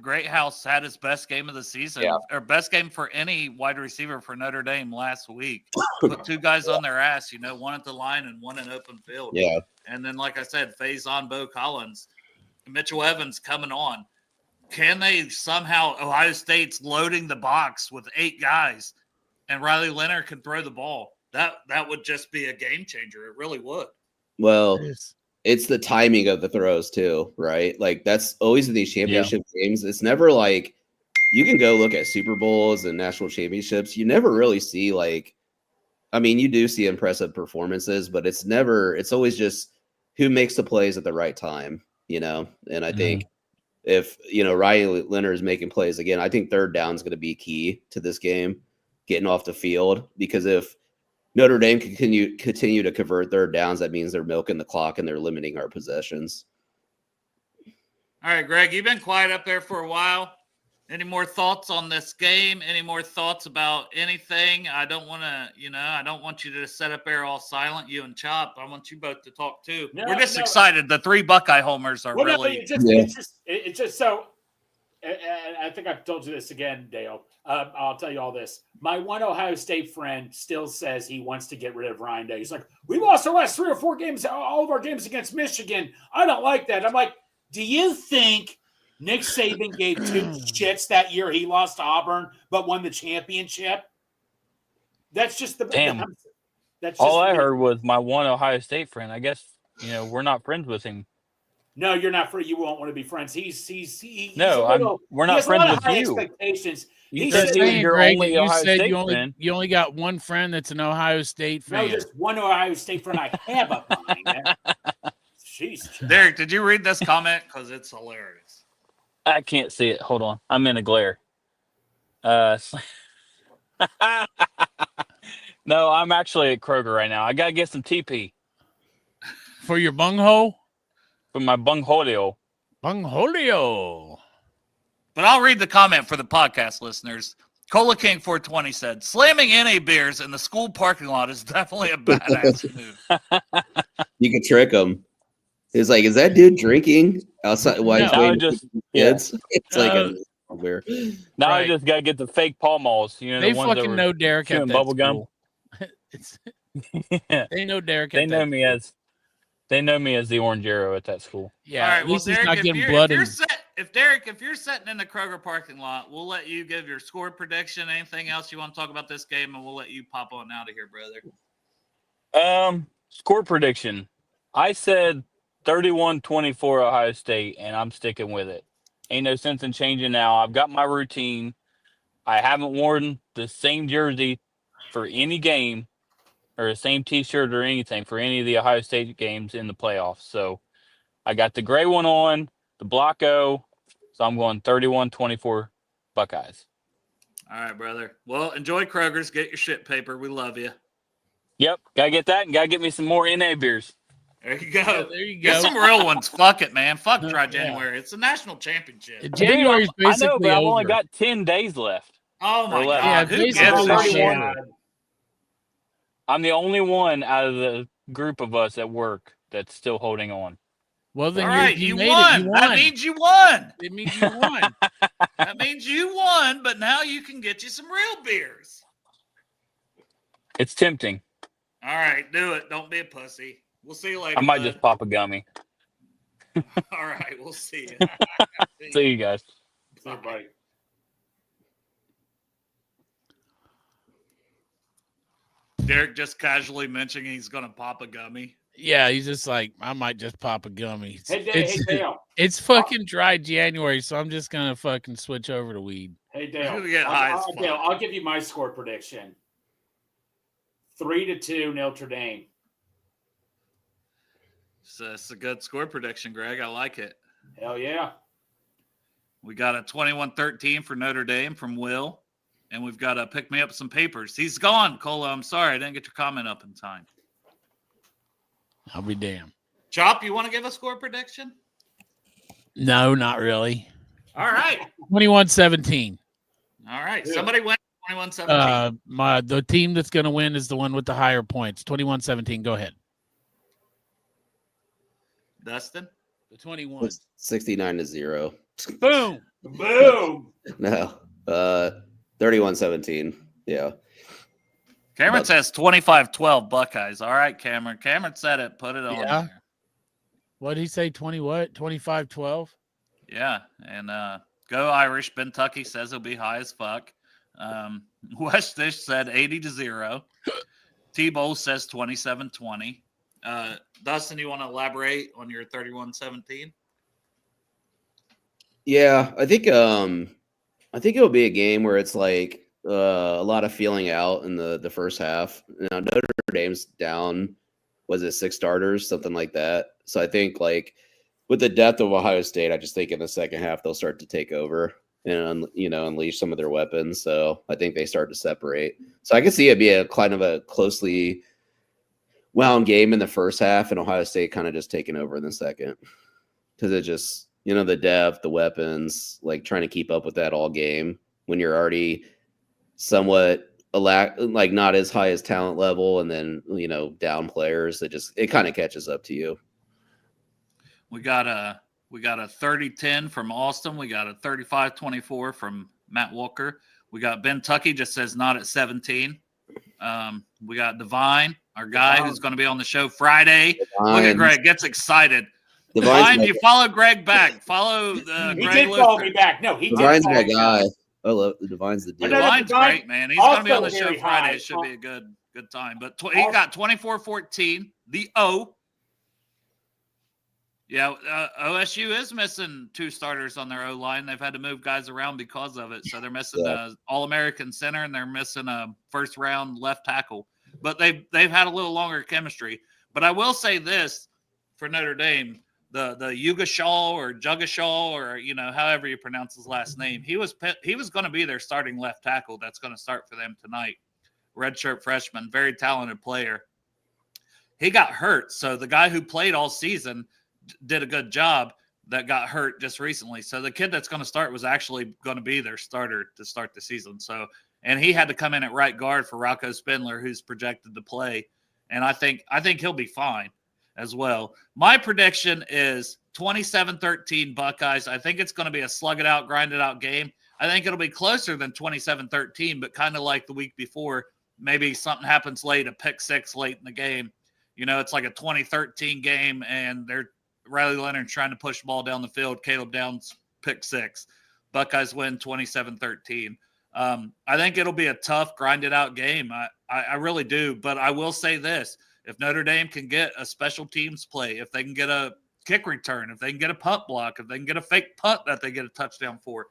Great House had his best game of the season, or best game for any wide receiver for Notre Dame last week. Put 2 guys on their ass, one at the line and one in open field. Yeah. And then, like I said, Faison Bo Collins, Mitchell Evans coming on. Can they somehow, Ohio State's loading the box with 8 guys and Riley Leonard can throw the ball? That would just be a game changer. It really would. Well, it's the timing of the throws too, right? Like that's always in these championship games. It's never like you can go look at Super Bowls and national championships. You never really see you do see impressive performances, but it's always just who makes the plays at the right time, And I think if, Riley Leonard is making plays again, I think third down is going to be key to this game, getting off the field, because if Notre Dame can continue to convert third downs, that means they're milking the clock and they're limiting our possessions. All right, Greg, you've been quiet up there for a while. Any more thoughts on this game? Any more thoughts about anything? I don't want you to set up there all silent, you and Chop. I want you both to talk too. We're just excited. The 3 Buckeye homers are really. It's just so I think I've told you this again, Dale. I'll tell you all this. My one Ohio State friend still says he wants to get rid of Ryan Day. He's like, we lost our last 3 or 4 games, all of our games against Michigan. I don't like that. I'm like, do you think Nick Saban gave 2 shits that year he lost to Auburn but won the championship? That's just the Damn. That's just All I heard was my one Ohio State friend. I guess we're not friends with him. No, you're not free. You won't want to be friends. We're not friends with you. Expectations. You said he was your Greg, only you Ohio said State you friend. only got one friend that's an Ohio State fan. No, just one Ohio State friend I have up behind. Jeez. Derek, did you read this comment? Because it's hilarious. I can't see it. Hold on. I'm in a glare. No, I'm actually at Kroger right now. I got to get some TP. For your bunghole? For my bungholio. Bungholio. But I'll read the comment for the podcast listeners. Cola King 420 said, slamming NA beers in the school parking lot is definitely a badass move. You could trick him. It's like, is that dude drinking outside? Why he's waiting for kids? It's like weird. Now I just got to get the fake Pall Malls. They the ones fucking know Derek at that bubble gum. Yeah. They know Derek. They know me as the Orange Arrow at that school. Yeah. All right, At least well, he's Derek, not getting blood. If you're sitting in the Kroger parking lot, we'll let you give your score prediction. Anything else you want to talk about this game, and we'll let you pop on out of here, brother. Score prediction. I said 31-24 Ohio State, and I'm sticking with it. Ain't no sense in changing now. I've got my routine. I haven't worn the same jersey for any game or the same T-shirt or anything for any of the Ohio State games in the playoffs. So I got the gray one on, the Block O. So I'm going 31-24 Buckeyes. All right, brother. Well, enjoy Kroger's. Get your shit paper. We love you. Yep. Got to get that and got to get me some more NA beers. There you go. Yeah, there you go. Get some real ones. Fuck it, man. Fuck dry January. It's a national championship. January's basically I know, but I've only over. got 10 days left. Oh, my Or God. Who gives basically a over. shit? I'm the only one out of the group of us at work that's still holding on. Well, then All right, you you made won. it. You That won. means you won. It means you won. That means you won, but now you can get you some real beers. It's tempting. All right, do it. Don't be a pussy. We'll see you later. I might bud. just pop a gummy. All right, we'll see you. See you guys. Bye. Derek just casually mentioning he's going to pop a gummy. Yeah, he's just like, I might just pop a gummy. Hey, Dale. It's fucking dry January, so I'm just gonna fucking switch over to weed. Hey, Dale. You get high as Dale, fuck. I'll give you my score prediction. 3-2 Notre Dame. So it's a good score prediction, Greg. I like it. Hell yeah. We got a 21-13 for Notre Dame from Will, and we've got to pick me up some papers. He's gone, Cola. I'm sorry. I didn't get your comment up in time. I'll be damned. Chop, you want to give a score prediction? No, not really. All right. 21-17. All right. Somebody went 21-17. The team that's gonna win is the one with the higher points. 21-17. Go ahead. Dustin? The 21. 69-0. Boom. Boom. No. 31-17. Yeah. Cameron says 25-12 Buckeyes. All right, Cameron. Cameron said it. Put it on Yeah. there. What did he say? 20 what? 25-12? Yeah. And go Irish. Kentucky says it'll be high as fuck. Westish said 80-0. T-Bowl says 27-20. Dustin, you want to elaborate on your 31-17? Yeah, I think it'll be a game where it's like a lot of feeling out in the first half. Now Notre Dame's down, was it 6 starters, something like that. So I think like with the depth of Ohio State, I just think in the second half they'll start to take over and unleash some of their weapons. So I think they start to separate. So I can see it be a kind of a closely wound game in the first half, and Ohio State kind of just taking over in the second because it just the depth, the weapons, like trying to keep up with that all game when you're already somewhat like not as high as talent level, and then down players. It kind of catches up to you. We got We got a 30-10 from Austin. We got a 35-24 from Matt Walker. We got Ben Tucky just says not at 17. We got Divine, our guy who's going to be on the show Friday. Look at Greg, gets excited. Divine, you follow Greg back. Follow He Greg did Luther. follow me back. No, he Divine's did my follow me guy. back. I love Divine's the dude. Divine's great, man. He's going to be on the show very Friday. high. It should be a good time. But he got 24-14. The O. Yeah, OSU is missing 2 starters on their O-line. They've had to move guys around because of it. So they're missing an All-American center, and they're missing a first-round left tackle. But they've had a little longer chemistry. But I will say this for Notre Dame, the Yugashaw or Jugashaw or, you know, however you pronounce his last name, he was going to be their starting left tackle that's going to start for them tonight. Redshirt freshman, very talented player. He got hurt, so the guy who played all season did a good job that got hurt just recently. So the kid that's going to start was actually going to be their starter to start the season. So, and he had to come in at right guard for Rocco Spindler, who's projected to play. And I think he'll be fine as well. My prediction is 27-13 Buckeyes. I think it's going to be a slug it out, grind it out game. I think it'll be closer than 27-13, but kind of like the week before, maybe something happens late, a pick 6 late in the game. You know, it's like a 2013 game, and Riley Leonard trying to push the ball down the field. Caleb Downs pick 6. Buckeyes win 27-13. I think it'll be a tough, grinded out game. I really do. But I will say this. If Notre Dame can get a special teams play, if they can get a kick return, if they can get a punt block, if they can get a fake punt that they get a touchdown for,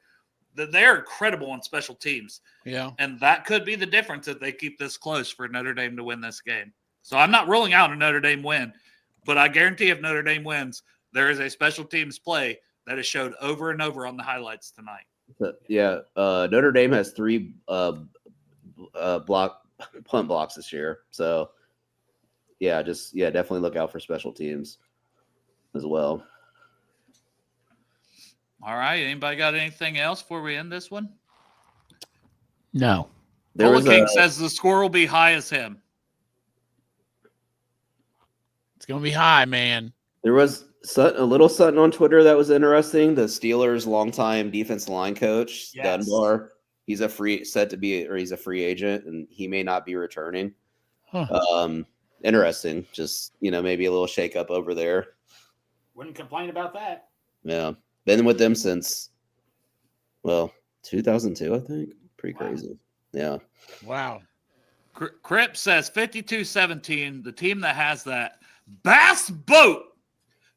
they're incredible on special teams. Yeah. And that could be the difference if they keep this close for Notre Dame to win this game. So I'm not ruling out a Notre Dame win. But I guarantee if Notre Dame wins, there is a special teams play that is showed over and over on the highlights tonight. Yeah, Notre Dame has 3 punt blocks this year. So, definitely look out for special teams as well. All right. Anybody got anything else before we end this one? No. King says the score will be high as him. It's going to be high, man. There was a little something on Twitter that was interesting. The Steelers' longtime defense line coach, Dunbar, he's a free agent, and he may not be returning. Huh. Interesting. Just, maybe a little shakeup over there. Wouldn't complain about that. Yeah. Been with them since, 2002, I think. Pretty crazy. Yeah. Wow. Crip says 52-17, the team that has that Bass Boat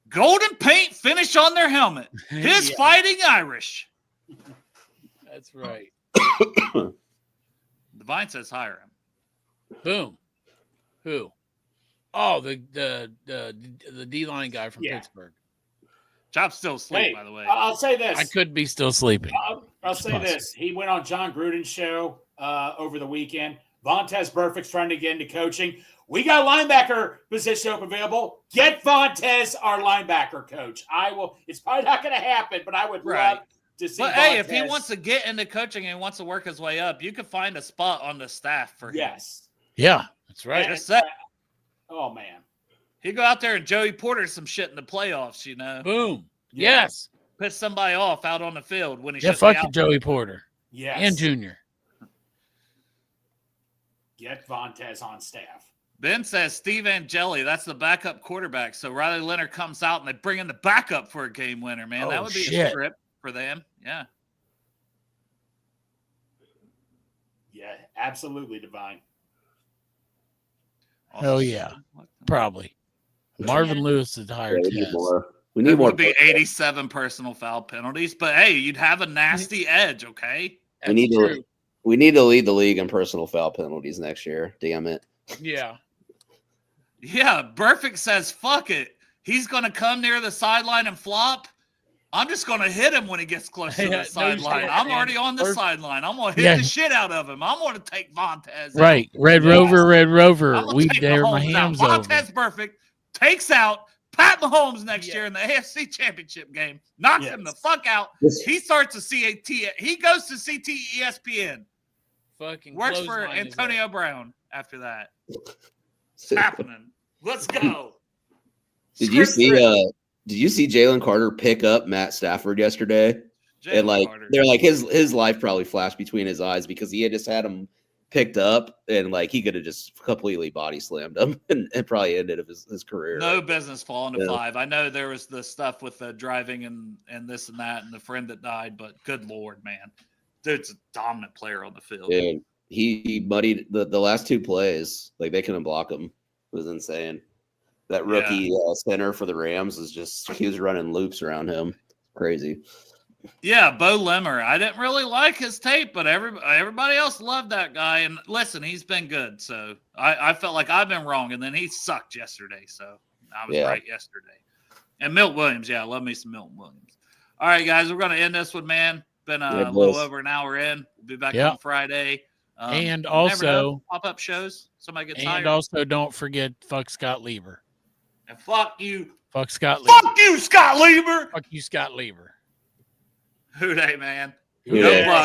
golden paint finish on their helmet. His Fighting Irish. That's right. Divine says hire him. Boom. Who? Oh, the D-line guy from Pittsburgh. Chop's still asleep, by the way. I'll say this. I could be still sleeping. I'll say this. He went on John Gruden's show over the weekend. Vontez Burfict's trying to get into coaching. We got linebacker position open available. Get Vontez our linebacker coach. It's probably not going to happen, but I would love to see But Vontez. hey, if he wants to get into coaching and wants to work his way up, you could find a spot on the staff for him. Yes. Yeah, that's right. Just say, oh, man. He'd go out there and Joey Porter some shit in the playoffs, Boom. Yeah. Yes. Piss somebody off out on the field when he should fuck be out. Joey Porter. Yes. And Junior. Get Vontez on staff. Ben says Steve Angeli, that's the backup quarterback. So Riley Leonard comes out and they bring in the backup for a game winner, man. That would be a trip for them. Yeah. Yeah, absolutely, Divine. Hell yeah. Probably. Marvin Lewis is hired. We need more. We need There more. would be 87 personal foul penalties, but hey, you'd have a nasty edge, okay? We need to lead the league in personal foul penalties next year. Damn it. Yeah. Yeah, Burfict says, fuck it. He's going to come near the sideline and flop. I'm just going to hit him when he gets close to the sideline. I'm already on the sideline. I'm going to hit the shit out of him. I'm going to take Vontez. Right. Red Rover. We dare my Mahomes hams out. over. Vontez Burfict takes out Pat Mahomes next year in the AFC Championship game. Knocks him the fuck out. He starts a CAT. He goes to CT ESPN. Fucking works for Antonio Brown after that. It's happening. Let's go. Did you see Did you see Jalen Carter pick up Matt Stafford yesterday? And Jalen Carter. they're like his life probably flashed between his eyes because he had just had him picked up and like he could have just completely body slammed him and probably ended his career. No right? business falling to Yeah. 5. I know there was the stuff with the driving and this and that and the friend that died, but good Lord, man. Dude's a dominant player on the field. And he muddied the last 2 plays. Like they couldn't block him. It was insane. That rookie center for the Rams he was running loops around him. Crazy. Yeah, Bo Limmer. I didn't really like his tape, but everybody else loved that guy. And listen, he's been good. So I felt like I've been wrong. And then he sucked yesterday. So I was right yesterday. And Milt Williams. Yeah, I love me some Milton Williams. All right, guys, we're going to end this one, man. Been a little over an hour in. We'll be back on Friday. And also pop-up shows. Somebody gets hired. And also don't forget fuck Scott Lieber. And fuck you. Fuck Scott Lieber. Fuck you, Scott Lieber. Fuck you, Scott Lieber. Who they, man? Who dey? Go Bucs.